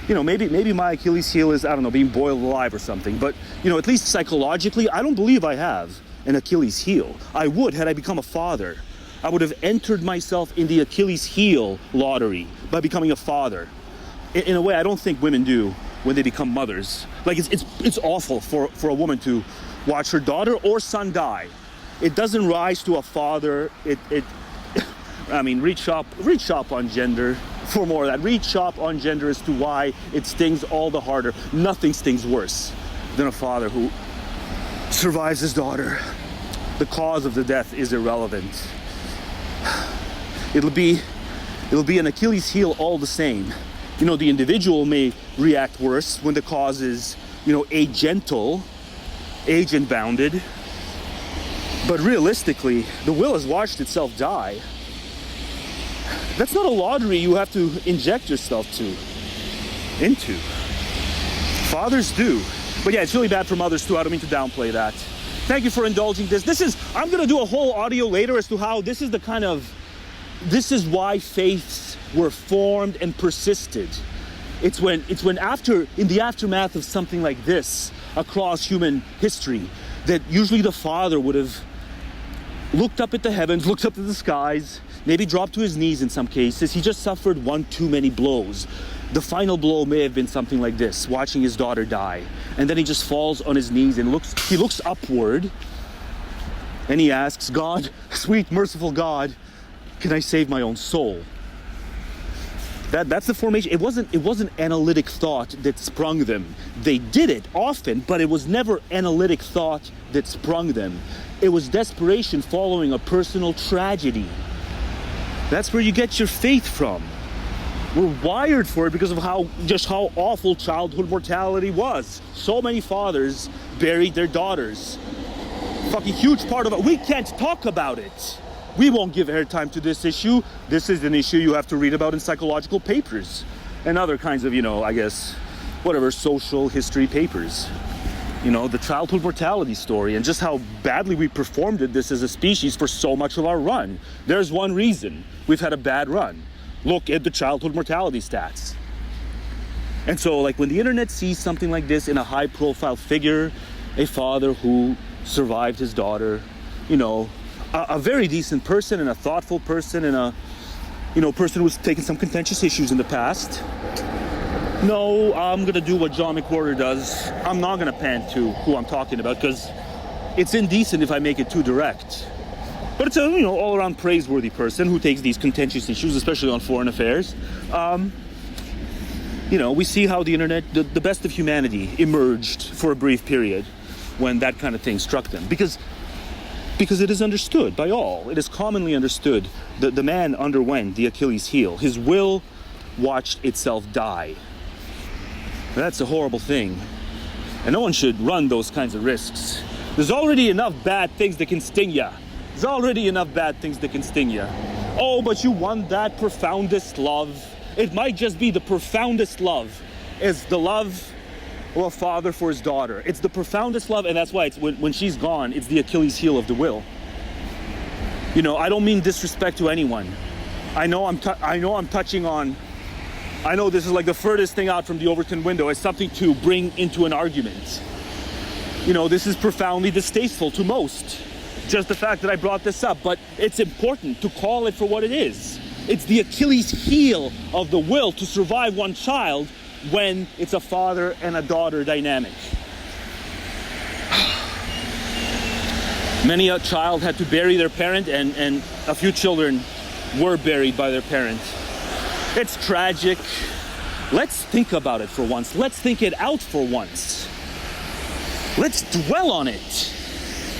You know, maybe my Achilles heel is, I don't know, being boiled alive or something. But, you know, at least psychologically, I don't believe I have an Achilles heel. I would had I become a father. I would have entered myself in the Achilles heel lottery by becoming a father. In a way, I don't think women do when they become mothers. Like, it's awful for a woman to watch her daughter or son die. It doesn't rise to a father. I mean, read Schop on gender for more of that. Read Schop on gender as to why it stings all the harder. Nothing stings worse than a father who survives his daughter. The cause of the death is irrelevant. It'll be an Achilles heel all the same. You know, the individual may react worse when the cause is, you know, agental, agent-bounded. But realistically, the will has watched itself die. That's not a lottery you have to inject yourself into. Fathers do. But yeah, it's really bad for mothers too. I don't mean to downplay that. Thank you for indulging this. I'm gonna do a whole audio later as to how this is why faiths were formed and persisted. It's when in the aftermath of something like this across human history, that usually the father would have looked up at the heavens, looked up at the skies, maybe dropped to his knees in some cases. He just suffered one too many blows. The final blow may have been something like this, watching his daughter die. And then he just falls on his knees and he looks upward and he asks, God, sweet, merciful God, can I save my own soul? That's the formation. It wasn't analytic thought that sprung them. They did it often, but it was never analytic thought that sprung them. It was desperation following a personal tragedy. That's where you get your faith from. We're wired for it because of how awful childhood mortality was. So many fathers buried their daughters. Fucking huge part of it. We can't talk about it. We won't give airtime to this issue. This is an issue you have to read about in psychological papers and other kinds of, I guess, whatever, social history papers. The childhood mortality story and just how badly we performed at this as a species for so much of our run. There's one reason we've had a bad run. Look at the childhood mortality stats. And so, like, when the internet sees something like this in a high-profile figure, a father who survived his daughter, a very decent person and a thoughtful person and a, person who's taken some contentious issues in the past. No, I'm going to do what John McWhorter does. I'm not going to pan to who I'm talking about because it's indecent if I make it too direct. But it's a, all-around praiseworthy person who takes these contentious issues, especially on foreign affairs. We see how the internet, the best of humanity, emerged for a brief period when that kind of thing struck them. Because it is understood by all. It is commonly understood that the man underwent the Achilles heel. His will watched itself die. That's a horrible thing. And no one should run those kinds of risks. There's already enough bad things that can sting ya. There's already enough bad things that can sting ya. Oh, but you want that profoundest love. It might just be the profoundest love is the love of a father for his daughter. It's the profoundest love, and that's why it's when she's gone, it's the Achilles heel of the will. I don't mean disrespect to anyone. I know I'm touching on. I know this is like the furthest thing out from the Overton window as something to bring into an argument. This is profoundly distasteful to most. Just the fact that I brought this up, but it's important to call it for what it is. It's the Achilles heel of the will to survive one child when it's a father and a daughter dynamic. Many a child had to bury their parent and a few children were buried by their parent. It's tragic. Let's think about it for once. Let's think it out for once. Let's dwell on it.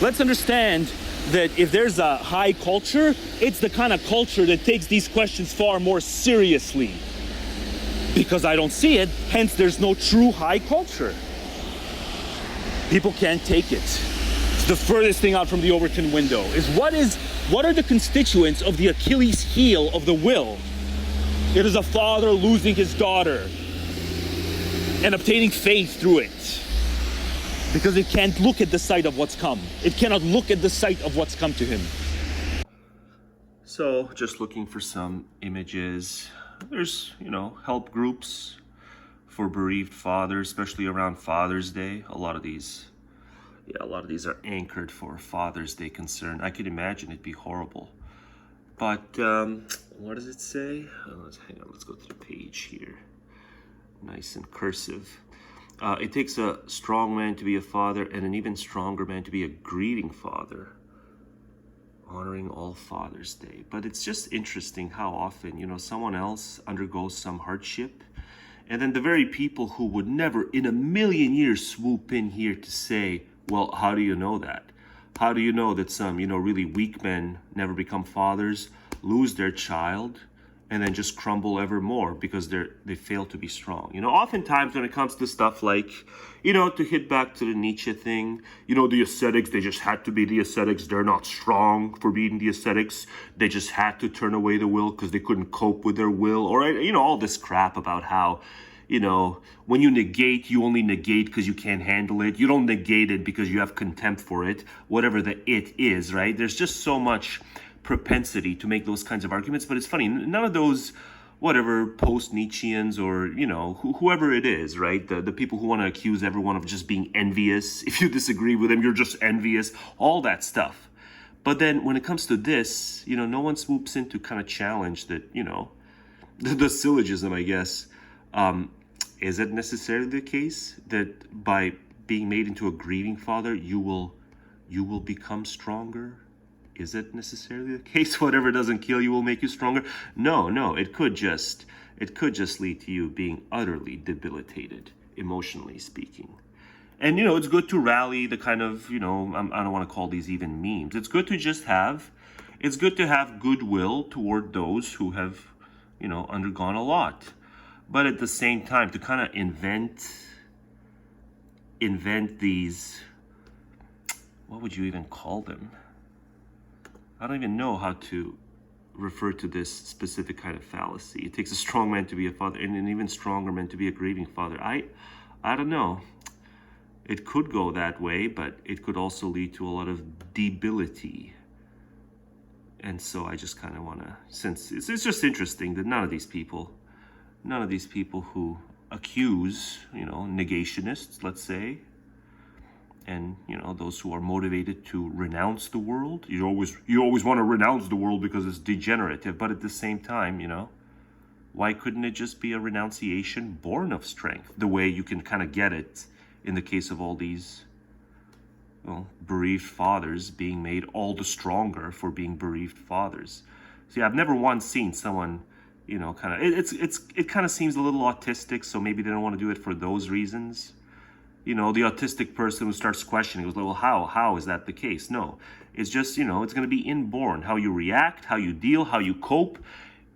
Let's understand that if there's a high culture, it's the kind of culture that takes these questions far more seriously. Because I don't see it, hence there's no true high culture. People can't take it. It's the furthest thing out from the Overton window. Is what is What are the constituents of the Achilles heel of the will? It is a father losing his daughter and obtaining faith through it. Because it can't look at the sight of what's come. It cannot look at the sight of what's come to him. So, just looking for some images. There's, help groups for bereaved fathers, especially around Father's Day. A lot of these are anchored for Father's Day concern. I could imagine it'd be horrible. But, what does it say? Hang on, let's go to the page here. Nice and cursive. It takes a strong man to be a father and an even stronger man to be a grieving father. Honoring all Father's Day. But it's just interesting how often, someone else undergoes some hardship, and then the very people who would never in a million years swoop in here to say, well, how do you know that? How do you know that some, really weak men never become fathers, lose their child, and then just crumble ever more because they fail to be strong? Oftentimes when it comes to stuff like, to hit back to the Nietzsche thing, the ascetics, they just had to be the ascetics. They're not strong for being the ascetics. They just had to turn away the will because they couldn't cope with their will. Or, all this crap about how, when you negate, you only negate because you can't handle it. You don't negate it because you have contempt for it, whatever the it is, right? There's just so much propensity to make those kinds of arguments. But it's funny, none of those post-Nietzscheans or whoever it is, right, the people who want to accuse everyone of just being envious, if you disagree with them you're just envious, all that stuff. But then when it comes to this, no one swoops in to kind of challenge that, the syllogism, I guess. Is it necessarily the case that by being made into a grieving father you will become stronger? Is it necessarily the case? Whatever doesn't kill you will make you stronger? No, it could just lead to you being utterly debilitated, emotionally speaking. And, it's good to rally the kind of, I don't want to call these even memes. It's good to have goodwill toward those who have, undergone a lot. But at the same time, to kind of invent these, what would you even call them? I don't even know how to refer to this specific kind of fallacy. It takes a strong man to be a father and an even stronger man to be a grieving father. I don't know. It could go that way, but it could also lead to a lot of debility. And so I just kind of want to, since it's just interesting that none of these people who accuse, negationists, let's say, and those who are motivated to renounce the world. You always want to renounce the world because it's degenerative, but at the same time, why couldn't it just be a renunciation born of strength, the way you can kind of get it in the case of all these bereaved fathers being made all the stronger for being bereaved fathers? See, I've never once seen someone kind of, it kind of seems a little autistic, so maybe they don't want to do it for those reasons. The autistic person who starts questioning goes, well, how is that the case? No, it's just, it's going to be inborn. How you react, how you deal, how you cope.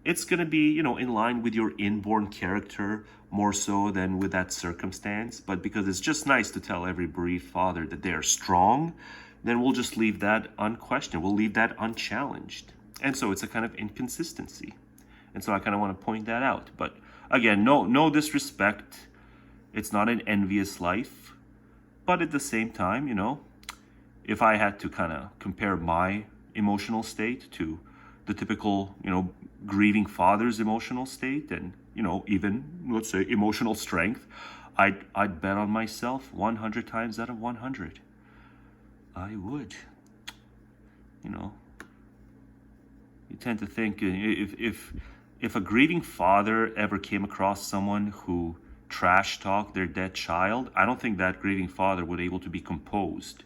It's going to be, in line with your inborn character more so than with that circumstance. But because it's just nice to tell every bereaved father that they are strong, then we'll just leave that unquestioned. We'll leave that unchallenged. And so it's a kind of inconsistency. And so I kind of want to point that out. But again, no disrespect. It's not an envious life. But at the same time, if I had to kind of compare my emotional state to the typical, grieving father's emotional state and, even, let's say, emotional strength, I'd bet on myself 100 times out of 100. I would. You tend to think if a grieving father ever came across someone who trash talk their dead child, I don't think that grieving father would be able to be composed.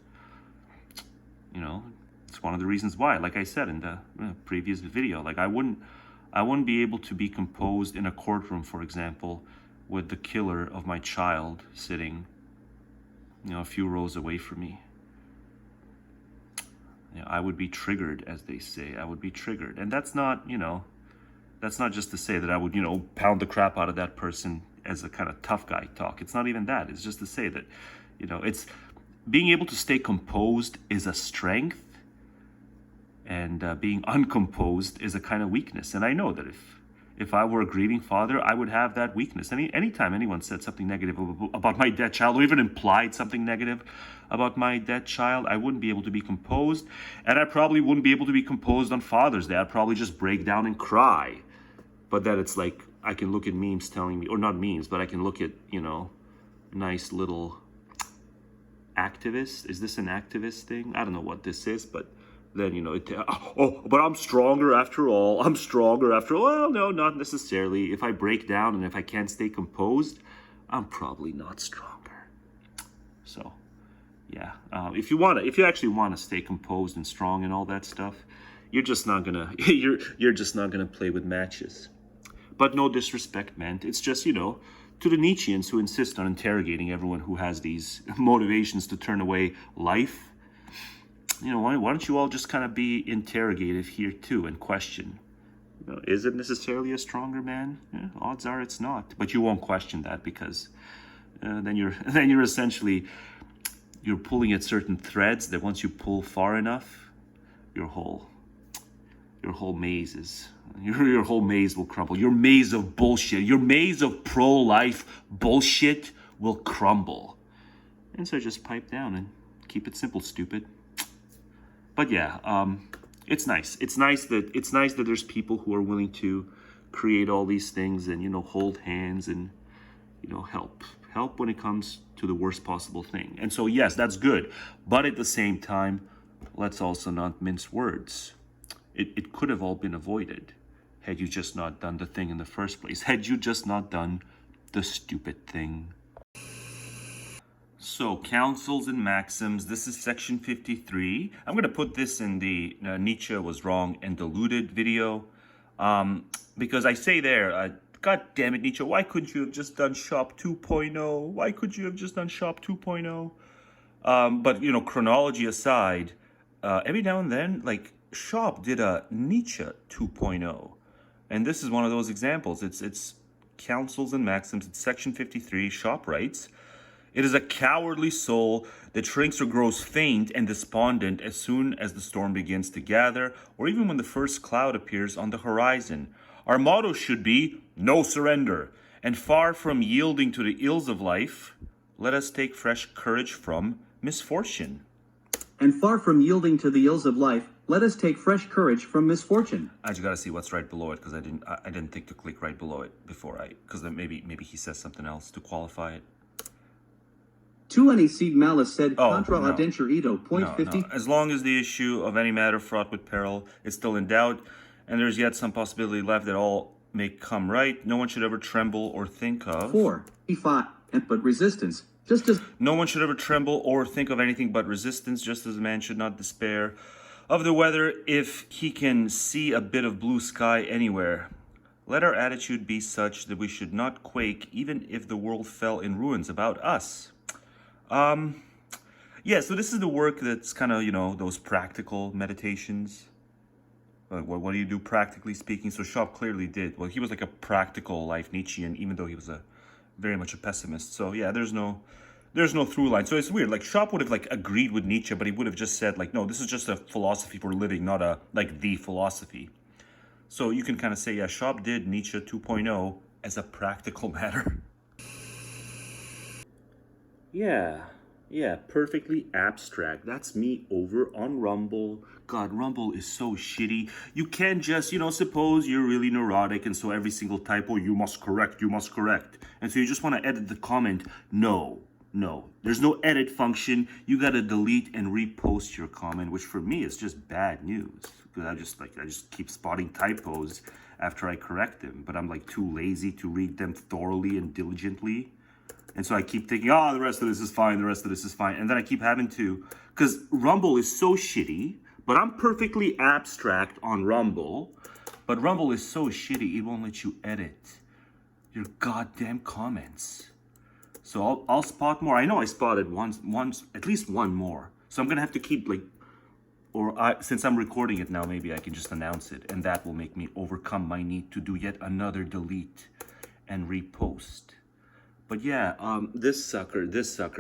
It's one of the reasons why, like I said in the previous video, like I wouldn't be able to be composed in a courtroom, for example, with the killer of my child sitting, a few rows away from me. I would be triggered, as they say. I would be triggered. And that's not, that's not just to say that I would, pound the crap out of that person as a kind of tough guy talk. It's not even that. It's just to say that, it's being able to stay composed is a strength. And being uncomposed is a kind of weakness. And I know that if I were a grieving father, I would have that weakness. Anytime anyone said something negative about my dead child, or even implied something negative about my dead child, I wouldn't be able to be composed. And I probably wouldn't be able to be composed on Father's Day. I'd probably just break down and cry. But then it's like, I can look at memes telling me, or not memes, but I can look at, nice little activists. Is this an activist thing? I don't know what this is, but then, but I'm stronger after all. I'm stronger after all. Well, no, not necessarily. If I break down and if I can't stay composed, I'm probably not stronger. So, yeah. If you actually want to stay composed and strong and all that stuff, you're just not gonna, you're just not gonna play with matches. But no disrespect meant. It's just, to the Nietzscheans who insist on interrogating everyone who has these motivations to turn away life, why don't you all just kind of be interrogative here too and question, is it necessarily a stronger man? Yeah, odds are it's not. But you won't question that because then you're essentially, you're pulling at certain threads that once you pull far enough, your whole maze is, your whole maze will crumble. Your maze of bullshit, your maze of pro-life bullshit will crumble. And so just pipe down and keep it simple, stupid. But yeah, it's nice. It's nice that there's people who are willing to create all these things and hold hands and help when it comes to the worst possible thing. And so yes, that's good. But at the same time, let's also not mince words. It could have all been avoided had you just not done the thing in the first place. Had you just not done the stupid thing. So, counsels and maxims. This is section 53. I'm going to put this in the Nietzsche was wrong and deluded video. Because I say there, God damn it, Nietzsche, why couldn't you have just done Schop 2.0? Why could you have just done Schop 2.0? But, chronology aside, every now and then, like, Schop did a Nietzsche 2.0. And this is one of those examples. It's counsels and maxims. It's section 53. Schop writes, "It is a cowardly soul that shrinks or grows faint and despondent as soon as the storm begins to gather, or even when the first cloud appears on the horizon. Our motto should be, no surrender, and far from yielding to the ills of life, let us take fresh courage from misfortune." And far from yielding to the ills of life, let us take fresh courage from misfortune. I just gotta see what's right below it because I didn't think to click right below it because then maybe he says something else to qualify it. To any seed malice said Oh, contra no. audentur ito, point 50. No. As long as the issue of any matter fraught with peril is still in doubt, and there's yet some possibility left that all may come right, no one should ever tremble or think of. 4, E5, but resistance, just as No one should ever tremble or think of anything but resistance, just as a man should not despair of the weather if he can see a bit of blue sky anywhere. Let our attitude be such that we should not quake even if the world fell in ruins about us. Yeah, so this is the work that's kind of, those practical meditations. What do you do practically speaking? So Schop clearly did. Well, he was like a practical life Nietzschean, even though he was very much a pessimist. So yeah, there's no through line. So it's weird. Like Schop would have agreed with Nietzsche, but he would have just said no, this is just a philosophy for living, not the philosophy. So you can kind of say, yeah, Schop did Nietzsche 2.0 as a practical matter. Yeah, perfectly abstract. That's me over on Rumble. God, Rumble is so shitty. You can't just, suppose you're really neurotic and so every single typo, you must correct. And so you just want to edit the comment. No. There's no edit function. You got to delete and repost your comment, which for me is just bad news. Because I just keep spotting typos after I correct them. But I'm too lazy to read them thoroughly and diligently. And so I keep thinking, the rest of this is fine, And then I keep having to, because Rumble is so shitty, but I'm perfectly abstract on Rumble. But Rumble is so shitty, it won't let you edit your goddamn comments. So I'll spot more. I know I spotted once, at least one more. So I'm going to have to keep since I'm recording it now, maybe I can just announce it. And that will make me overcome my need to do yet another delete and repost. But yeah, this sucker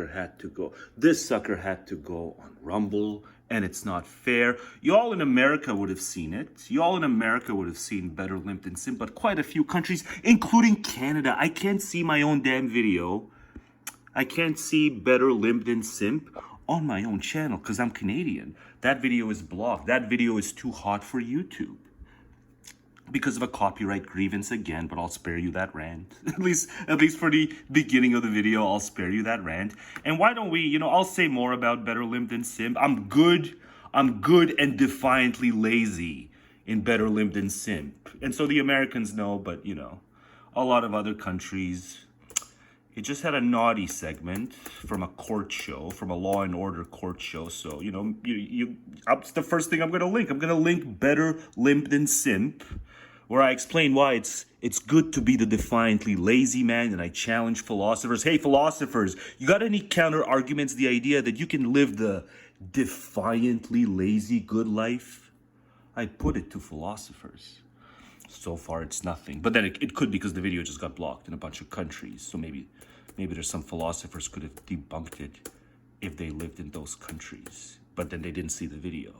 had to go. This sucker had to go on Rumble and it's not fair. Y'all in America would have seen it. Y'all in America would have seen Better Limp than Simp, but quite a few countries, including Canada. I can't see my own damn video. I can't see Better Limp than Simp on my own channel because I'm Canadian. That video is blocked. That video is too hot for YouTube because of a copyright grievance again, but I'll spare you that rant. At least for the beginning of the video, I'll spare you that rant. And why don't we, you know, I'll say more about Better Limp than Simp. I'm good and defiantly lazy in Better Limp than Simp. And so the Americans know, but you know, a lot of other countries. It just had a naughty segment from a court show, from a Law and Order court show. So, you know, it's the first thing I'm going to link. I'm going to link Better Limp than Simp, where I explain why it's good to be the defiantly lazy man, and I challenge philosophers. Hey, philosophers, you got any counter arguments? The idea that you can live the defiantly lazy good life? I put it to philosophers. So far, it's nothing. But then it could because the video just got blocked in a bunch of countries. So maybe there's some philosophers could have debunked it if they lived in those countries. But then they didn't see the video.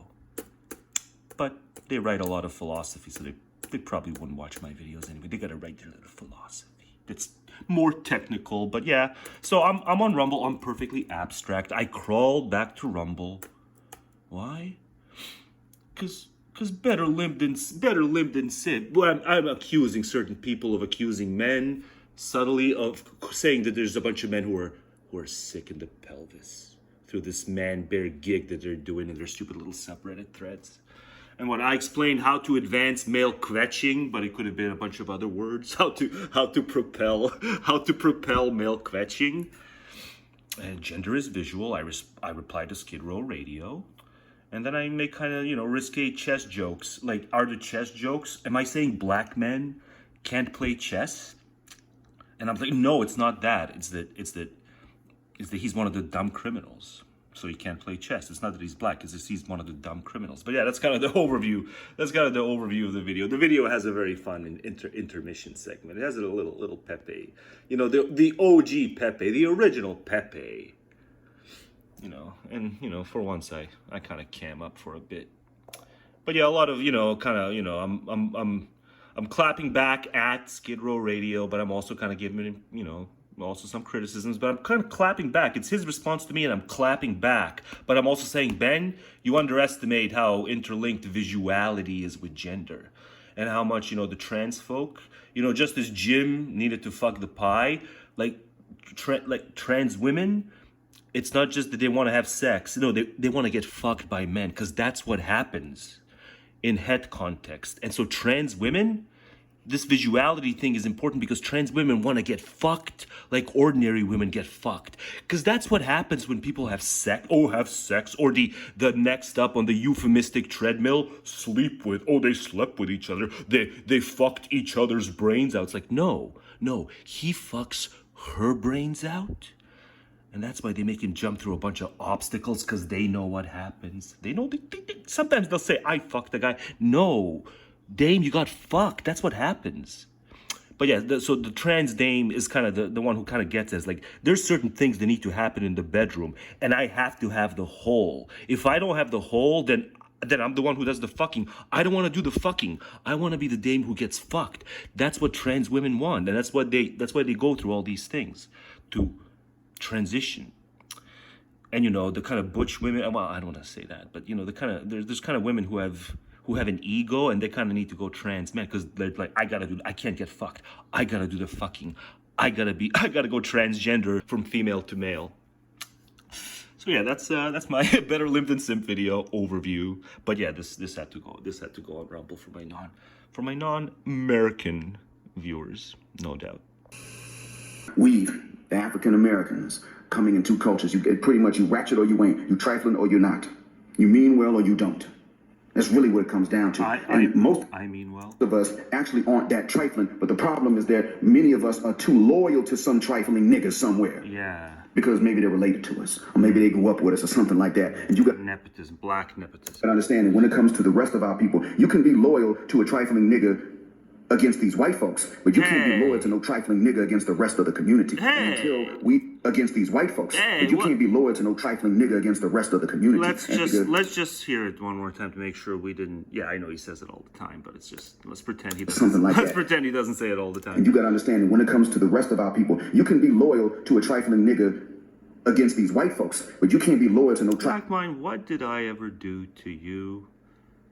But they write a lot of philosophy, so they probably wouldn't watch my videos anyway. They gotta write their little philosophy. It's more technical, but yeah. So I'm on Rumble. I'm perfectly abstract. I crawled back to Rumble. Why? Because better limp than Simp. Well, I'm accusing certain people of accusing men subtly of saying that there's a bunch of men who are sick in the pelvis through this man-bear gig that they're doing in their stupid little subreddit threads. And when I explained how to advance male kvetching, but it could have been a bunch of other words, how to propel male kvetching. And gender is visual. I replied to Skid Row Radio. And then I make kind of, you know, risque chess jokes. Like, are the chess jokes, am I saying black men can't play chess? And I'm like, no, it's not that. It's that he's one of the dumb criminals. So he can't play chess. It's not that he's black, it's just he's one of the dumb criminals. But yeah, that's kind of the overview. That's kind of the overview of the video. The video has a very fun intermission segment. It has a little Pepe. You know, the OG Pepe, the original Pepe. You know, and, you know, for once I kind of cam up for a bit. But yeah, a lot of, you know, kind of, you know, I'm clapping back at Skid Row Radio, but I'm also kind of giving him, you know, also some criticisms, but I'm kind of clapping back. It's his response to me, and I'm clapping back. But I'm also saying, Ben, you underestimate how interlinked visuality is with gender, and how much, you know, the trans folk, you know, just as Jim needed to fuck the pie, like trans women, it's not just that they want to have sex. No, they want to get fucked by men, because that's what happens in het context. And so trans women, this visuality thing is important because trans women want to get fucked like ordinary women get fucked. Because that's what happens when people have sex, or the next up on the euphemistic treadmill, sleep with, they slept with each other, they fucked each other's brains out. It's like, no, he fucks her brains out. And that's why they make him jump through a bunch of obstacles, because they know what happens. They know, sometimes they'll say, I fucked the guy. No, dame, you got fucked. That's what happens. But yeah, so the trans dame is kind of the one who kind of gets it. It's like, there's certain things that need to happen in the bedroom, and I have to have the whole. If I don't have the whole, then I'm the one who does the fucking. I don't want to do the fucking. I want to be the dame who gets fucked. That's what trans women want, and that's why they go through all these things to transition. And you know, the kind of butch women, well, I don't want to say that, but you know, the kind of there's kind of women who have an ego, and they kind of need to go trans men, because they're like, I can't get fucked, I gotta do the fucking, I gotta go transgender from female to male. So yeah, that's my Better Limp than Simp video overview. But yeah, this had to go on Rumble for my non-American viewers, no doubt. We, the African Americans, coming in two cultures. You get pretty much, you ratchet or you ain't. You trifling or you're not. You mean well or you don't. That's really what it comes down to. Most of us actually aren't that trifling, but the problem is that many of us are too loyal to some trifling niggas somewhere. Yeah. Because maybe they're related to us, or maybe they grew up with us, or something like that. And you got nepotism, black nepotism. But understanding, when it comes to the rest of our people, you can be loyal to a trifling nigga against these white folks, but you can't be loyal to no trifling nigga against the rest of the community until we against these white folks. Hey, but you what? can't be loyal to no trifling nigga against the rest of the community. Let's just hear it one more time to make sure we didn't. Yeah, I know he says it all the time, but it's just let's pretend he doesn't. Something like let's that. pretend he doesn't say it all the time. And you got to understand that when it comes to the rest of our people, you can be loyal to a trifling nigga against these white folks, but you can't be loyal to no Black Mind, what did I ever do to you?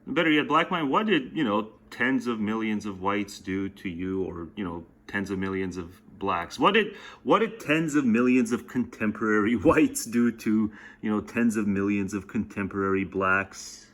Better yet, Black Mind, what did, tens of millions of whites do to you, or, tens of millions of blacks? What did tens of millions of contemporary whites do to, tens of millions of contemporary blacks?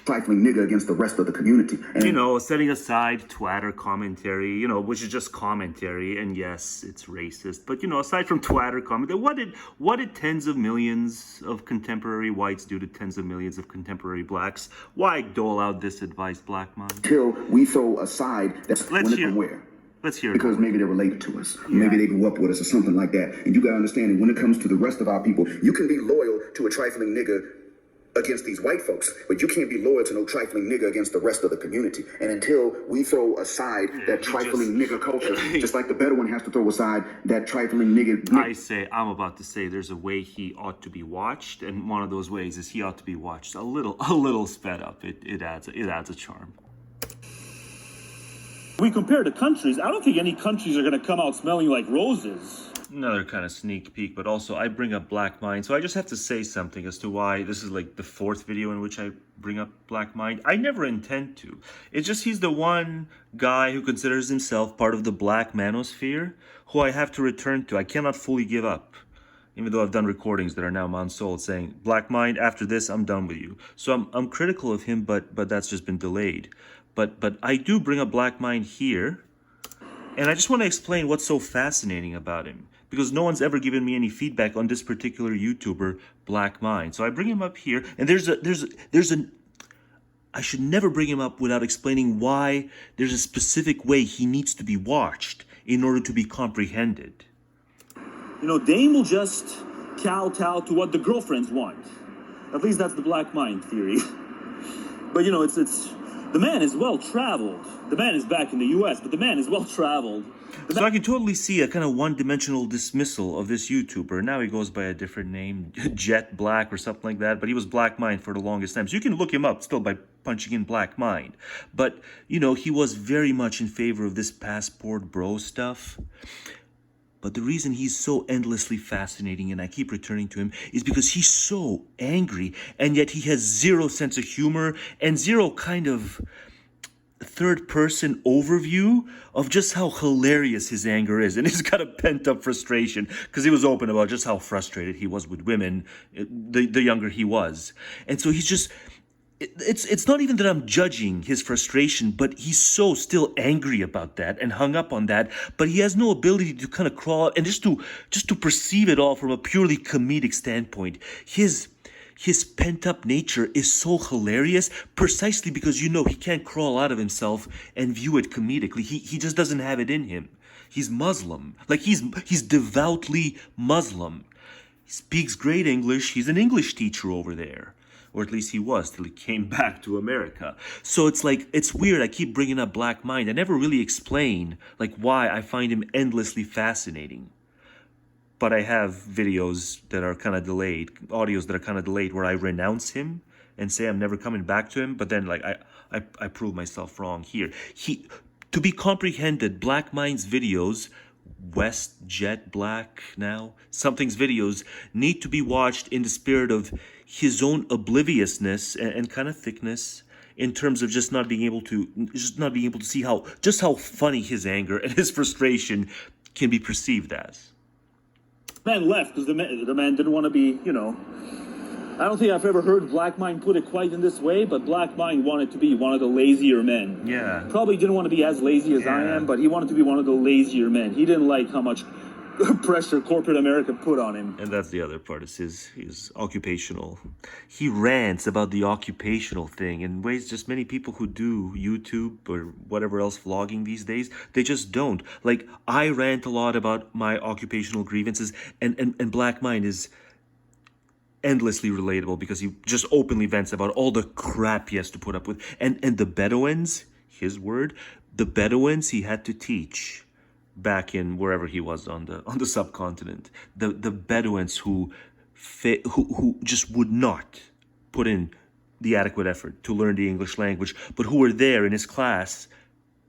trifling nigga against the rest of the community. And setting aside twatter commentary, which is just commentary, and yes, it's racist, but aside from twatter commentary, what did tens of millions of contemporary whites do to tens of millions of contemporary blacks? Why dole out this advice, Black Mind? Until we throw aside that's when it from where. Let's hear it. Because maybe they're related to us. Maybe they grew up with us or something like that. And you got to understand that when it comes to the rest of our people, you can be loyal to a trifling nigga against these white folks, but you can't be loyal to no trifling nigga against the rest of the community. And until we throw aside that trifling nigga culture, just like the Bedouin has to throw aside that trifling nigga. I'm about to say there's a way he ought to be watched, and one of those ways is he ought to be watched a little sped up. It adds a charm. We compare the countries. I don't think any countries are going to come out smelling like roses. Another kind of sneak peek, but also I bring up Black Mind, so I just have to say something as to why this is like the fourth video in which I bring up Black Mind. I never intend to. It's just he's the one guy who considers himself part of the Black manosphere who I have to return to. I cannot fully give up, even though I've done recordings that are now Monsold saying, Black Mind, after this, I'm done with you. So I'm critical of him, but that's just been delayed. But I do bring up Black Mind here, and I just want to explain what's so fascinating about him, because no one's ever given me any feedback on this particular YouTuber, Black Mind. So I bring him up here, and I should never bring him up without explaining why there's a specific way he needs to be watched in order to be comprehended. Dame will just kowtow to what the girlfriends want. At least that's the Black Mind theory. But it's the man is well-traveled. The man is back in the U.S., but the man is well-traveled. So I can totally see a kind of one-dimensional dismissal of this YouTuber. Now he goes by a different name, Jet Black or something like that, but he was Black Mind for the longest time. So you can look him up still by punching in Black Mind. But, he was very much in favor of this passport bro stuff. But the reason he's so endlessly fascinating, and I keep returning to him, is because he's so angry, and yet he has zero sense of humor and zero kind of third-person overview of just how hilarious his anger is. And he's got a pent-up frustration, because he was open about just how frustrated he was with women the younger he was. And so he's just... It's not even that I'm judging his frustration, but he's so still angry about that and hung up on that, but he has no ability to kind of crawl out and just to perceive it all from a purely comedic standpoint. His pent-up nature is so hilarious precisely because he can't crawl out of himself and view it comedically. He just doesn't have it in him. He's Muslim. Like he's devoutly Muslim. He speaks great English. He's an English teacher over there. Or at least he was, till he came back to America. So it's weird. I keep bringing up Black Mind. I never really explain, why I find him endlessly fascinating. But I have videos that are kind of delayed, audios that are kind of delayed, where I renounce him and say I'm never coming back to him. But then, I prove myself wrong here. To be comprehended, Black Mind's videos, WestJet Black now, something's videos, need to be watched in the spirit of his own obliviousness and kind of thickness, in terms of just not being able to see how funny his anger and his frustration can be perceived as. Man left because the man didn't want to be, I don't think I've ever heard Black Mind put it quite in this way, but Black Mind wanted to be one of the lazier men. Yeah. Probably didn't want to be as lazy as I am, but he wanted to be one of the lazier men. He didn't like how much pressure corporate America put on him. And that's the other part, is his occupational. He rants about the occupational thing in ways just many people who do YouTube or whatever else vlogging these days, they just don't. I rant a lot about my occupational grievances, and Black Mind is endlessly relatable because he just openly vents about all the crap he has to put up with. And the Bedouins, his word, the Bedouins he had to teach back in wherever he was on the subcontinent. The Bedouins who just would not put in the adequate effort to learn the English language, but who were there in his class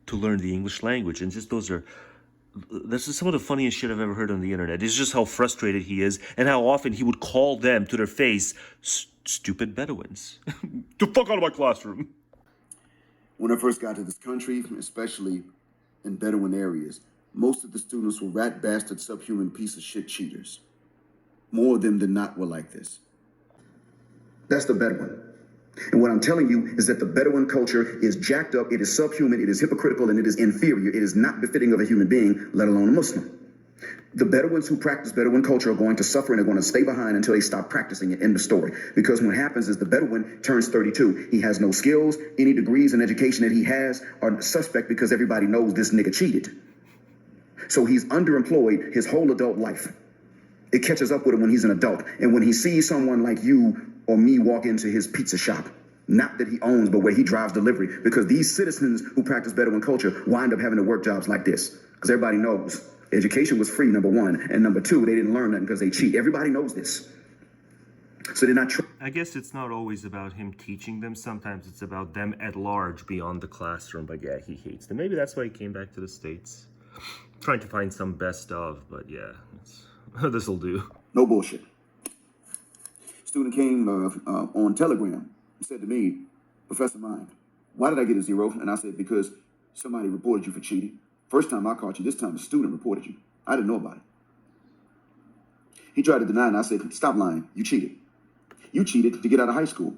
to learn the English language. And just that's just some of the funniest shit I've ever heard on the internet. It's just how frustrated he is and how often he would call them to their face, stupid Bedouins. The fuck out of my classroom. When I first got to this country, especially in Bedouin areas, most of the students were rat bastard, subhuman piece of shit cheaters. More of them than not were like this. That's the Bedouin. And what I'm telling you is that the Bedouin culture is jacked up, it is subhuman, it is hypocritical, and it is inferior. It is not befitting of a human being, let alone a Muslim. The Bedouins who practice Bedouin culture are going to suffer and are going to stay behind until they stop practicing it. End of story. Because what happens is the Bedouin turns 32. He has no skills. Any degrees and education that he has are suspect because everybody knows this nigga cheated. So he's underemployed his whole adult life. It catches up with him when he's an adult. And when he sees someone like you or me walk into his pizza shop, not that he owns, but where he drives delivery, because these citizens who practice Bedouin culture wind up having to work jobs like this. Because everybody knows education was free, number one. And number two, they didn't learn nothing because they cheat. Everybody knows this. So they're not... I guess it's not always about him teaching them. Sometimes it's about them at large beyond the classroom. But yeah, he hates them. Maybe that's why he came back to the States. Trying to find some best of, but yeah, this'll do. No bullshit. Student came on Telegram and said to me, Professor Mind, why did I get a 0? And I said, because somebody reported you for cheating. First time I caught you, this time the student reported you. I didn't know about it. He tried to deny it, and I said, stop lying. You cheated. You cheated to get out of high school.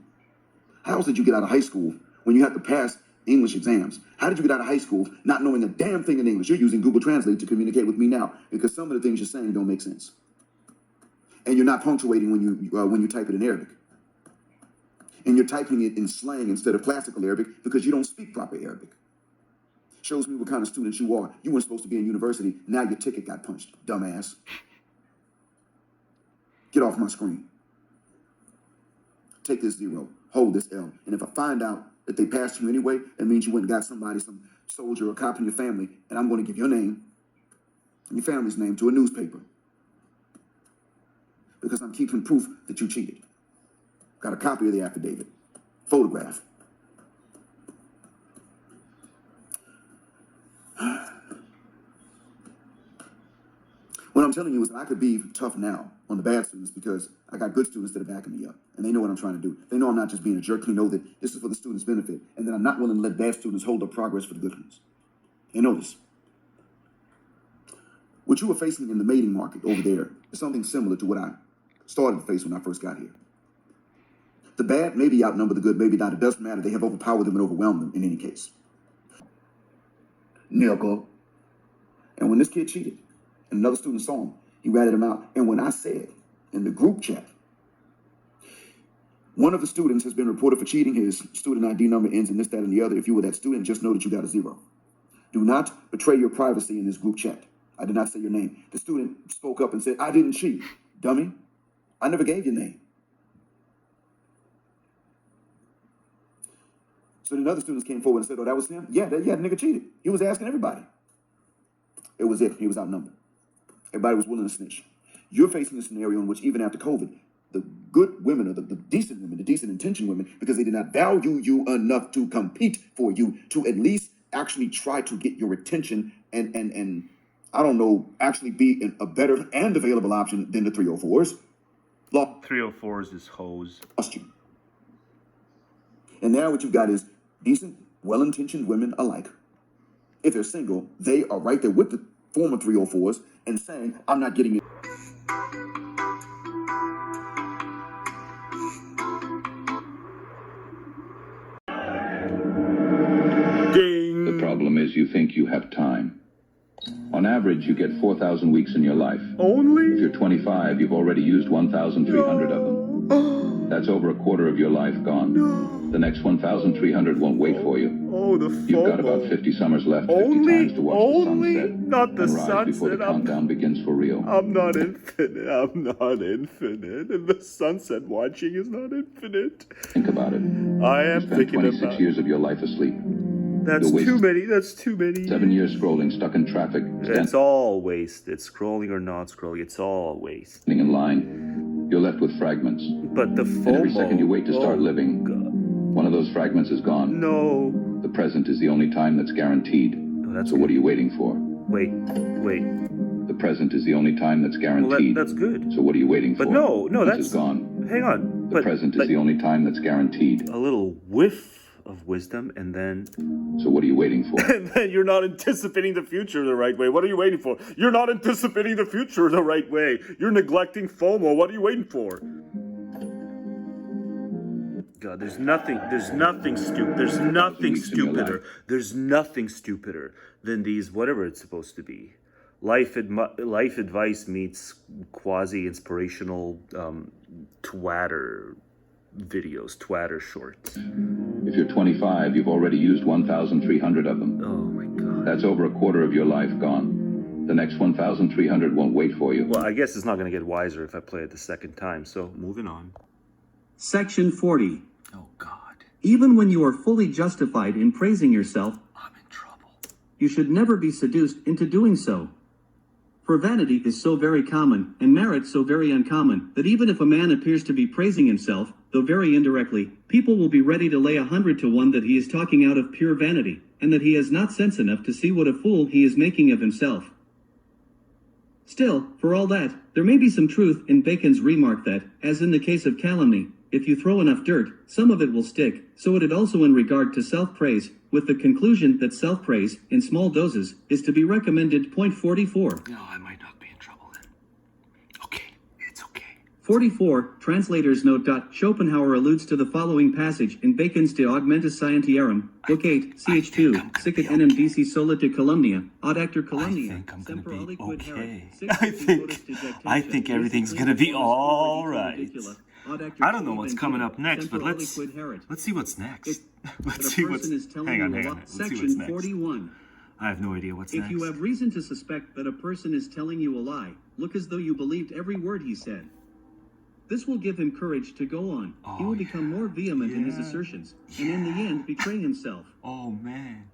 How else did you get out of high school when you have to pass English exams? How did you get out of high school not knowing a damn thing in English? You're using Google Translate to communicate with me now because some of the things you're saying don't make sense. And you're not punctuating when you type it in Arabic. And you're typing it in slang instead of classical Arabic because you don't speak proper Arabic. Shows me what kind of student you are. You weren't supposed to be in university. Now your ticket got punched, dumbass. Get off my screen. Take this 0. Hold this L. And if I find out that they passed you anyway, that means you went and got somebody, some soldier or cop in your family, and I'm going to give your name and your family's name to a newspaper. Because I'm keeping proof that you cheated. Got a copy of the affidavit. Photograph. What I'm telling you is that I could be tough now on the bad students because I got good students that are backing me up. And they know what I'm trying to do. They know I'm not just being a jerk. They know that this is for the students' benefit. And that I'm not willing to let bad students hold up progress for the good ones. They know this. What you were facing in the mating market over there is something similar to what I started to face when I first got here. The bad maybe outnumber the good, maybe not. It doesn't matter. They have overpowered them and overwhelmed them in any case. Nigga. And when this kid cheated, and another student saw him, he ratted him out. And when I said in the group chat, one of the students has been reported for cheating, his student ID number ends in this, that, and the other. If you were that student, just know that you got a 0. Do not betray your privacy in this group chat. I did not say your name. The student spoke up and said, I didn't cheat, dummy. I never gave your name. So then other students came forward and said, oh, that was him? Yeah, nigga cheated. He was asking everybody. It was it. He was outnumbered. Everybody was willing to snitch. You're facing a scenario in which even after COVID, the good women or the decent women, the decent intentioned women, because they did not value you enough to compete for you, to at least actually try to get your attention and I don't know, actually be a better and available option than the 304s. 304s is hoes. Lost you. And now what you've got is decent, well-intentioned women alike. If they're single, they are right there with the former 304s and saying, I'm not getting it. Ding. The problem is you think you have time. On average, you get 4,000 weeks in your life. Only? If you're 25, you've already used 1,300 of them. That's over a quarter of your life gone. The next 1,300 won't wait for you. Oh, the You've got about 50 summers left, 50 times to watch the sunset. Not the and rise sunset. before the countdown begins for real. I'm not infinite. I'm not infinite. And the sunset watching is not infinite. Think about it. I am You spent thinking 26 about years of your life asleep. That's You'll waste too many. That's too many. 7 years scrolling, stuck in traffic, It's all waste. It's scrolling or not scrolling. It's all waste. standing in line. You're left with fragments. But the FOMO. And every second you wait to start oh, living, God. one of those fragments is gone. No. The present is the only time that's guaranteed. Oh, that's So good. what are you waiting for? Wait. The present is the only time that's guaranteed. That's good. So what are you waiting for? But no, Once that's it's gone. Hang on. The present is the only time that's guaranteed. A little whiff of wisdom, and then So what are you waiting for? and then you're not anticipating the future the right way. What are you waiting for? You're not anticipating the future the right way. You're neglecting FOMO. What are you waiting for? God, there's nothing stupid. There's nothing stupider. There's nothing stupider than these, whatever it's supposed to be. Life advice meets quasi-inspirational twatter videos, twatter shorts. If you're 25, you've already used 1,300 of them. Oh my God. That's over a quarter of your life gone. The next 1,300 won't wait for you. Well, I guess it's not going to get wiser if I play it the second time, so moving on. Section 40. Oh God. Even when you are fully justified in praising yourself, I'm in trouble. you should never be seduced into doing so. For vanity is so very common, and merit so very uncommon, that even if a man appears to be praising himself, though very indirectly, people will be ready to lay 100 to 1 that he is talking out of pure vanity, and that he has not sense enough to see what a fool he is making of himself. Still, for all that, there may be some truth in Bacon's remark that, as in the case of calumny, if you throw enough dirt, some of it will stick, so it also in regard to self-praise, with the conclusion that self-praise, in small doses, is to be recommended. Point 44. No, I might not be in trouble then. Okay, it's okay. 44, translator's note. Schopenhauer alludes to the following passage in Bacon's De Augmentis Scientiarum, Book 8, ch2, sic et enim dici sola de calumnia, ad actor calumnia. I think I'm gonna be okay. I think everything's gonna be all right. I don't know what's coming up next, but let's see what's next. Let's see what's. Hang on. Let's see what's Section next. 41. I have no idea what's If next. you have reason to suspect that a person is telling you a lie, look as though you believed every word he said. This will give him courage to go on. He will become more vehement in his assertions, and in the end betray himself. Oh man.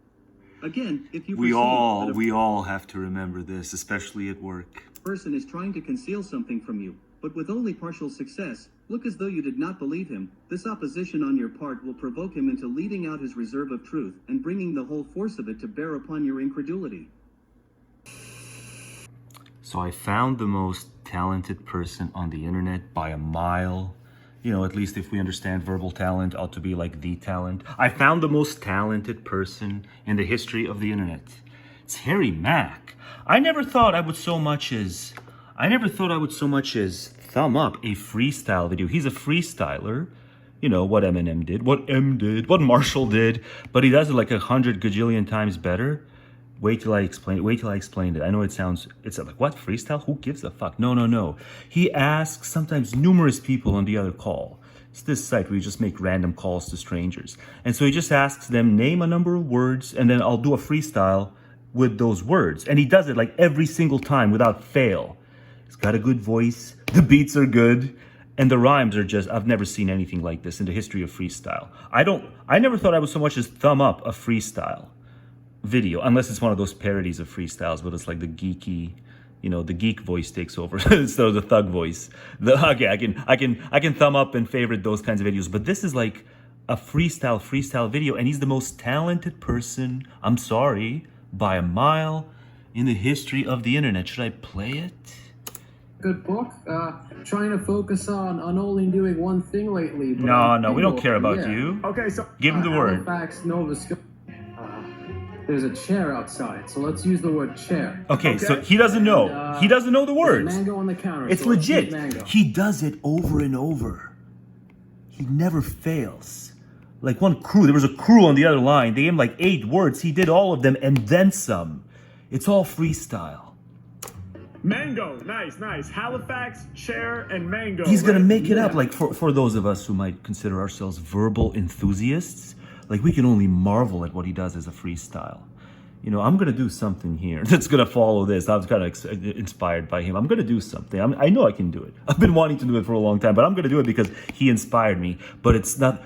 Again, if you We perceive that all have to remember this, especially at work. a person is trying to conceal something from you, but with only partial success, look as though you did not believe him. This opposition on your part will provoke him into leading out his reserve of truth and bringing the whole force of it to bear upon your incredulity. So I found the most talented person on the internet by a mile. You know, at least if we understand verbal talent ought to be like the talent. I found the most talented person in the history of the internet. It's Harry Mack. I never thought I would so much as thumb up a freestyle video. He's a freestyler. You know, what Eminem did, what M did, what Marshall did, but he does it like 100 gajillion times better. Wait till I explain it. I know it's like, what, freestyle? Who gives a fuck? No. He asks sometimes numerous people on the other call. It's this site where you just make random calls to strangers. And so he just asks them, name a number of words, and then I'll do a freestyle with those words. And he does it like every single time without fail. He's got a good voice, the beats are good, and the rhymes are just, I've never seen anything like this in the history of freestyle. I never thought I would so much as thumb up a freestyle video, unless it's one of those parodies of freestyles, but it's like the geeky, you know, the geek voice takes over instead of the thug voice. Okay, I can thumb up and favorite those kinds of videos, but this is like a freestyle video, and he's the most talented person, I'm sorry, by a mile in the history of the internet. Should I play it? Good book. Trying to focus on only doing one thing lately. But No, we don't care about you. Okay, so give him the word. Halifax, Nova Scotia. There's a chair outside, so let's use the word chair. Okay, so he doesn't know. And, he doesn't know the words. There's a mango on the counter. It's so let's use legit. mango. He does it over and over. He never fails. Like there was a crew on the other line. They gave him like 8 words. He did all of them and then some. It's all freestyle. Mango, nice. Halifax, chair, and mango. He's gonna make it up. Like for those of us who might consider ourselves verbal enthusiasts, like we can only marvel at what he does as a freestyle. You know, I'm gonna do something here that's gonna follow this. I was kind of inspired by him. I'm gonna do something. I know I can do it. I've been wanting to do it for a long time, but I'm gonna do it because he inspired me. But it's not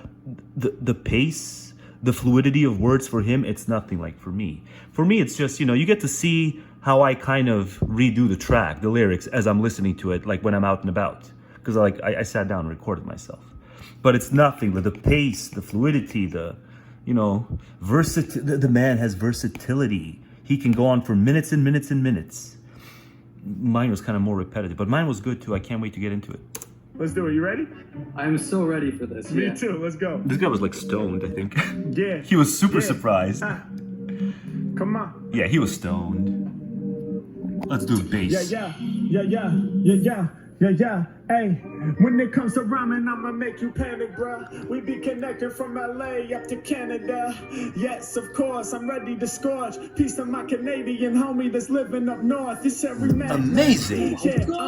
the pace, the fluidity of words for him, it's nothing like for me. For me, it's just, you know, you get to see how I kind of redo the track, the lyrics, as I'm listening to it, like when I'm out and about. Because I sat down and recorded myself. But it's nothing, the pace, the fluidity, the, you know, the man has versatility. He can go on for minutes and minutes and minutes. Mine was kind of more repetitive, but mine was good too. I can't wait to get into it. Let's do it. You ready? I'm so ready for this. Me too. Let's go. This guy was like stoned, I think. Yeah. He was super surprised. Come on. Yeah, he was stoned. Let's do bass. Yeah. Hey, when it comes to rhyming, I'ma make you panic, bruh. We be connected from LA up to Canada. Yes, of course, I'm ready to scorch. Peace to my Canadian homie that's living up north. It's every man. Amazing.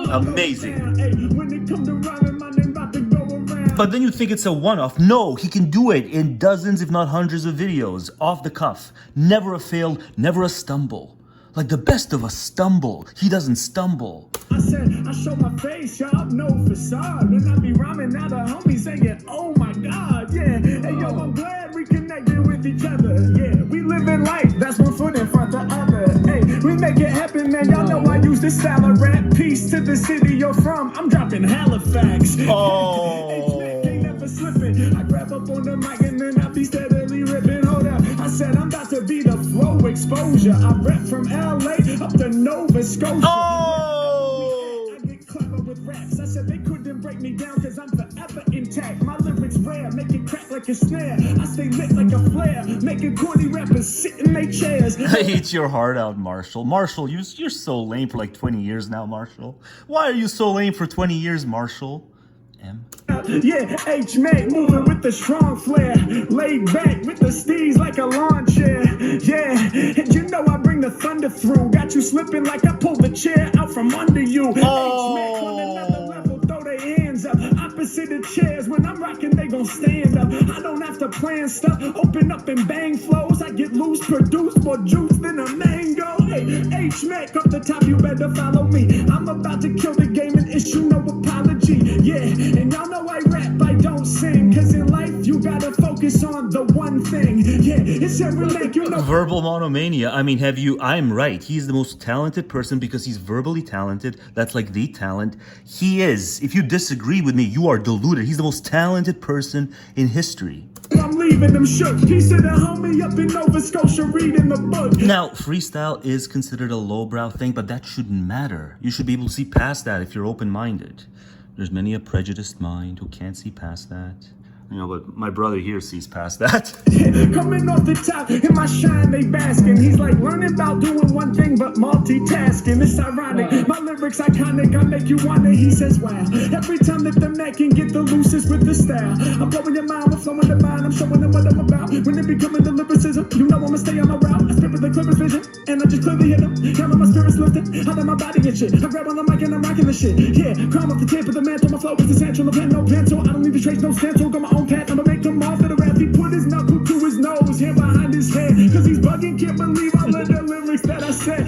Amazing. Hey, when it comes to rhyming, my name about to go around. But then you think it's a one-off. No, he can do it in dozens, if not hundreds of videos, off the cuff. Never a fail, never a stumble. Like the best of us stumble. He doesn't stumble. I said, I show my face, y'all, no facade. When I be rhyming, now the homies saying, oh my God, yeah. Hey, yo, I'm glad we connected with each other. Yeah, we live in life, that's one foot in front of the other. Hey, we make it happen, man. Y'all know I use this style of rap. Peace to the city you're from. I'm dropping Halifax. Oh. Ain't never slipping. I grab up on the mic and then I be steadily ripping. Hold up. I said, I'm about to be the flow exposure. I rap from LA up to Nova Scotia. Oh! I get clever with raps. I said they couldn't break me down because I'm forever intact. My lyrics rare, make it crack like a snare. I stay lit like a flare, making corny rappers sit in their chairs. Eat your heart out, Marshall. Marshall, you're so lame for like 20 years now, Marshall. Why are you so lame for 20 years, Marshall? M. Yeah, H-Mac moving with the strong flair. Laid back with the steez like a lawn chair. Yeah, and you know I bring the thunder through. Got you slipping like I pulled the chair out from under you. H-Mac on another level, throw their hands up. Opposite the chairs, when I'm rocking, they gon' stand up. I don't have to plan stuff, open up and bang flows. I get loose, produce more juice than a mango. Hey, H-Mac up the top, you better follow me. I'm about to kill the game and issue no apology. Yeah, and y'all know I rap, I don't sing. Cause in life, you gotta focus on the one thing. Yeah, it's every make you know. Verbal monomania. I mean, I'm right. He's the most talented person because he's verbally talented. That's like the talent. He is. If you disagree with me, you are deluded. He's the most talented person in history. I'm leaving them shook. Piece of the homie up in Nova Scotia reading the book. Now, freestyle is considered a lowbrow thing, but that shouldn't matter. You should be able to see past that if you're open-minded. There's many a prejudiced mind who can't see past that. You know, but my brother here sees past that. Coming off the top, in my shine they basking. He's like learning about doing one thing but multitasking. It's ironic, my lyrics iconic, I make you wonder. He says, wow, every time that the Mac can get the loosest with the style. I'm blowing your mind, I'm flowing the mind, I'm showing them what I'm about. When it becoming the lyricism, you know I'ma stay on my route. I spit with the clearest vision, and I just clearly hit them. Count on my spirits lifted, out of my body and shit. I grab on the mic and I'm rocking the shit. Yeah, climb up the tip of the mantle, my flow is essential. No pen, no pencil, I don't need to trace no stencil. Got my own path, I'ma make them all for the rap. He put his knuckle to his nose, here behind his head. Cause he's bugging, can't believe all of the lyrics that I said.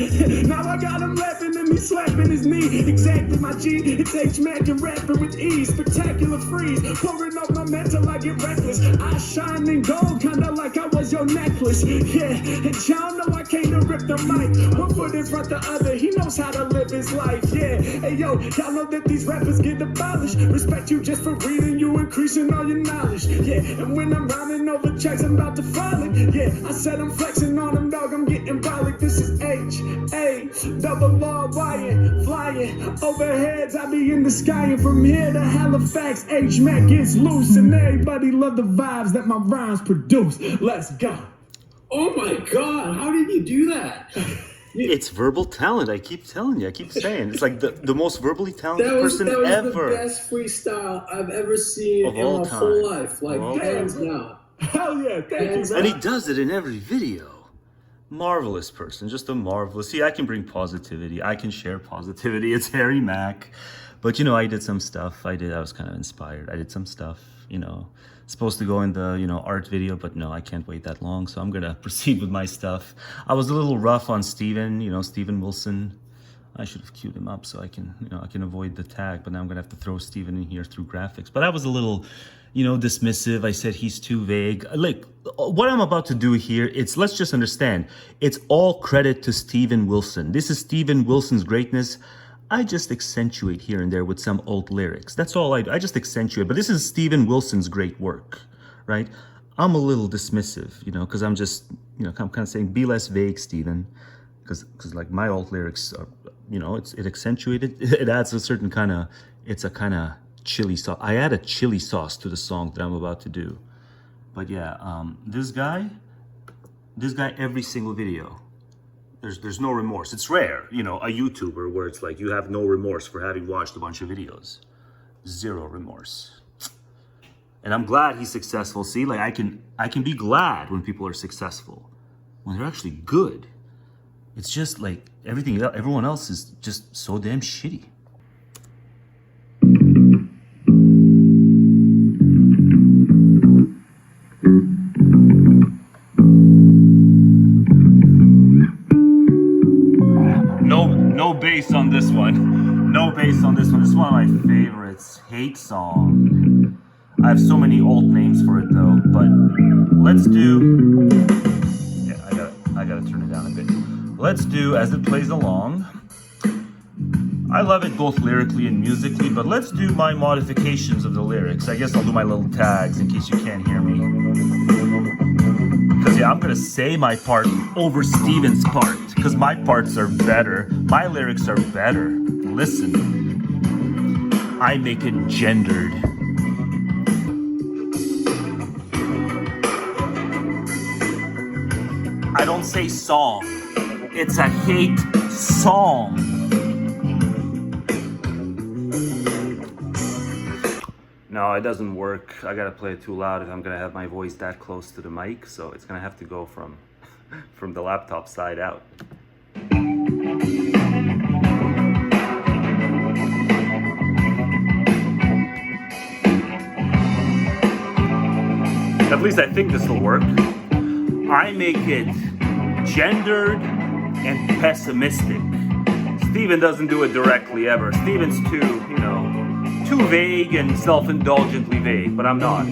Now I got him laughing and me slapping his knee. Exactly my G, it's H-Mac and rapping with ease. Spectacular freeze, pouring up my mental, I get reckless. I shine in gold, kinda like I was your necklace. Yeah, and y'all know I came to rip the mic. One foot in front the other, he knows how to live his life. Yeah, hey yo, y'all know that these rappers get abolished. Respect you just for reading, you increasing all your knowledge. Yeah, and when I'm rhyming over checks, I'm about to file it. Yeah, I said I'm flexing on them, dog, I'm getting brolic. This is H-A-double-R-Y-ing, flying overheads, I be in the sky. And from here to Halifax, H-Mac gets loose. And everybody love the vibes that my rhymes produce. Let's go. Oh my God, how did you do that? It's verbal talent. I keep telling you. I keep saying it's like the most verbally talented that was person ever. the best freestyle I've ever seen of in all my time. whole life. Like hands down. Hell yeah, thank you. And he does it in every video. Marvelous person, just a marvelous. See, I can bring positivity. I can share positivity. It's Harry Mack. But you know, I did some stuff. I was kind of inspired. I did some stuff, you know. Supposed to go in the, you know, art video, but no, I can't wait that long, so I'm gonna proceed with my stuff. I was a little rough on Steven, you know, Steven Wilson. I should have queued him up so I can, you know, I can avoid the tag, but now I'm gonna have to throw Steven in here through graphics. But I was a little, dismissive. I said he's too vague. Like, what I'm about to do here, let's just understand, it's all credit to Steven Wilson. This is Steven Wilson's greatness. I just accentuate here and there with some old lyrics. That's all I do. I just accentuate. But this is Steven Wilson's great work, right? I'm a little dismissive, because I'm just, I'm kind of saying, be less vague, Steven. Because like my old lyrics are, it accentuated. It adds a certain kind of, it's a kind of chili sauce. I add a chili sauce to the song that I'm about to do. But yeah, this guy, every single video, there's no remorse. It's rare, a YouTuber where it's like you have no remorse for having watched a bunch of videos. Zero remorse. And I'm glad he's successful. See, like I can be glad when people are successful, when they're actually good. It's just like everyone else is just so damn shitty. No bass on this one. No bass on this one. This is one of my favorites. Hate Song. I have so many old names for it though, but let's do... Yeah, I gotta turn it down a bit. Let's do As It Plays Along. I love it both lyrically and musically, but let's do my modifications of the lyrics. I guess I'll do my little tags in case you can't hear me. Because yeah, I'm gonna say my part over Steven's part, because my parts are better. My lyrics are better. Listen, I make it gendered. I don't say song. It's a hate song. No, it doesn't work. I gotta play it too loud if I'm gonna have my voice that close to the mic, so it's gonna have to go from the laptop side out. At least I think this will work. I make it gendered and pessimistic. Steven doesn't do it directly ever. Steven's too vague and self-indulgently vague, but I'm not.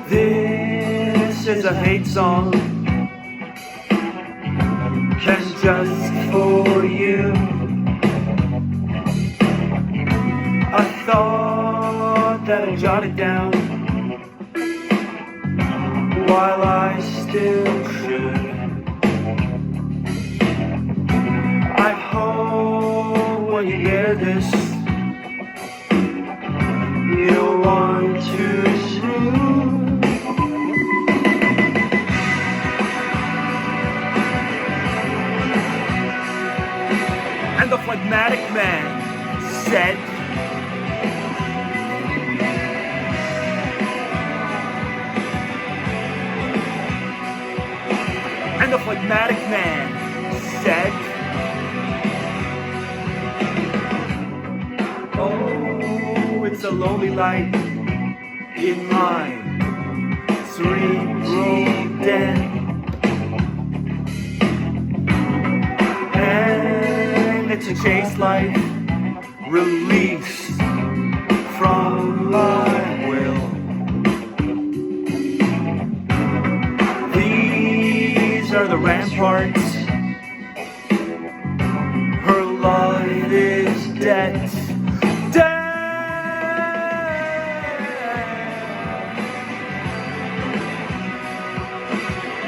This is a hate song, and just for you. I thought that I'd jot it down while I still should. I hope when you hear this, you'll want to screw. And the phlegmatic man said, and the phlegmatic man said, oh, it's a lonely light in my cerebral den. And it's a chase life released from my will. These are the ramparts. Her life is dead.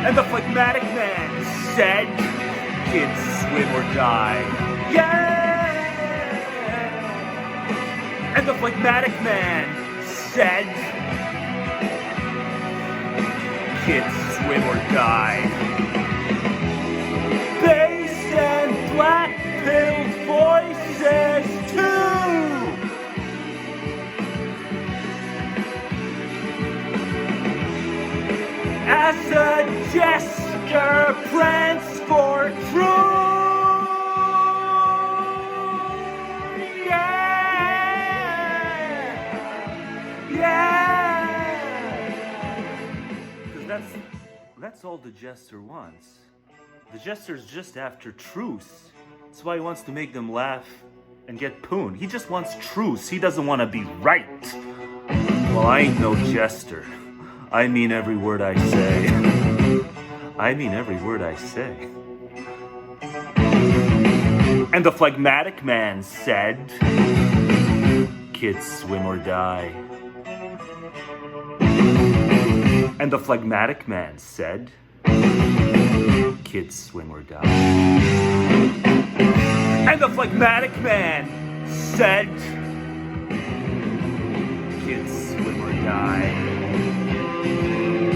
And the phlegmatic man said, kids swim or die. Yeah! And the phlegmatic man said, kids swim or die. Bass and black-pilled voices too! As a gesture prance for truth. Because that's all the jester wants. The jester's just after truth. That's why he wants to make them laugh and get poon. He just wants truth. He doesn't want to be right. Well, I ain't no jester. I mean every word I say. I mean every word I say. And the phlegmatic man said, kids swim or die. And the phlegmatic man said, kids swim or die. And the phlegmatic man said, kids swim or die.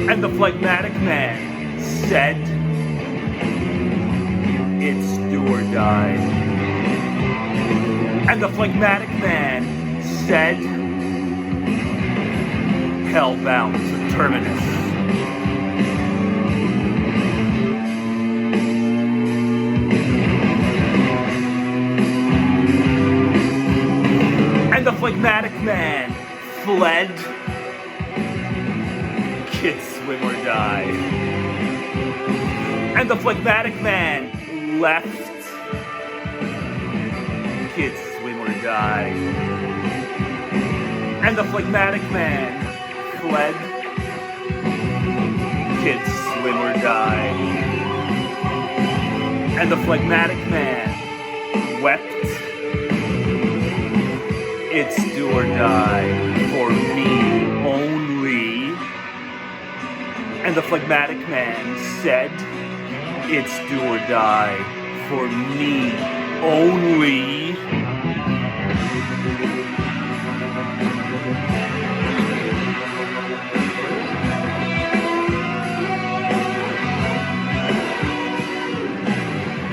And the phlegmatic man said, it's do or die. And the phlegmatic man said, hellbound to terminus. And the phlegmatic man fled. Kids swim or die. And the phlegmatic man left. Kids swim or die. And the phlegmatic man fled. Kids swim or die. And the phlegmatic man wept. It's do or die for me only. And the phlegmatic man said, it's do or die for me only.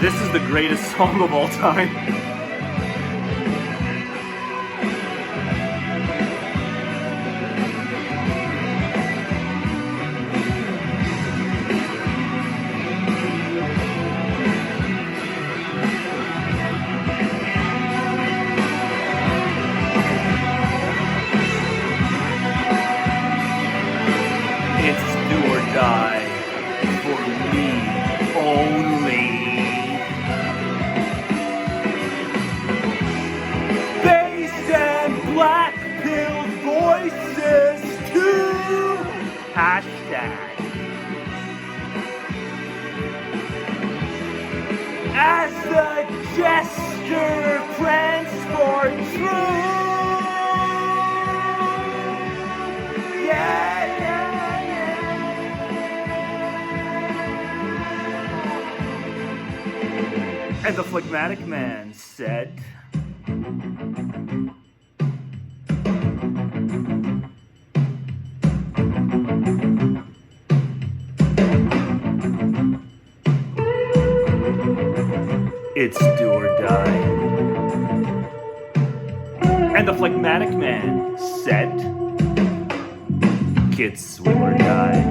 This is the greatest song of all time. As the gesture transport through. And the phlegmatic man said, it's do or die. And the phlegmatic man said, kids swim or die.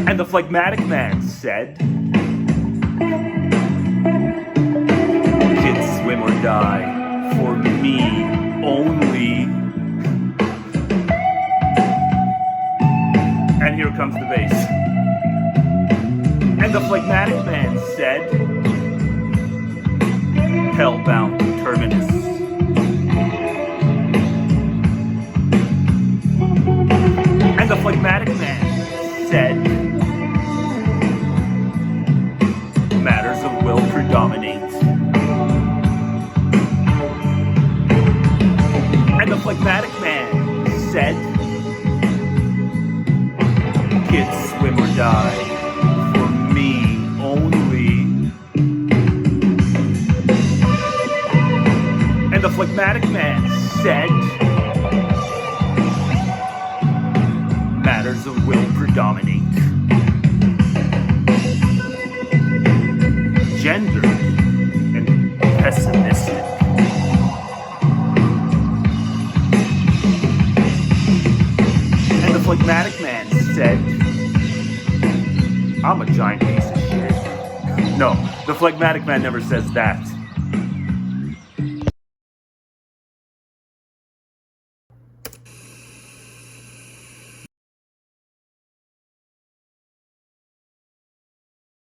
And the phlegmatic man said, kids swim or die for me only. And here comes the bass. And the phlegmatic man said, hellbound to terminus. And the phlegmatic man said, matters of will predominate. And the phlegmatic man said, kids swim or die. And the phlegmatic man said, matters of will predominate. Gendered and pessimistic. And the phlegmatic man said, I'm a giant piece of shit. No, the phlegmatic man never says that.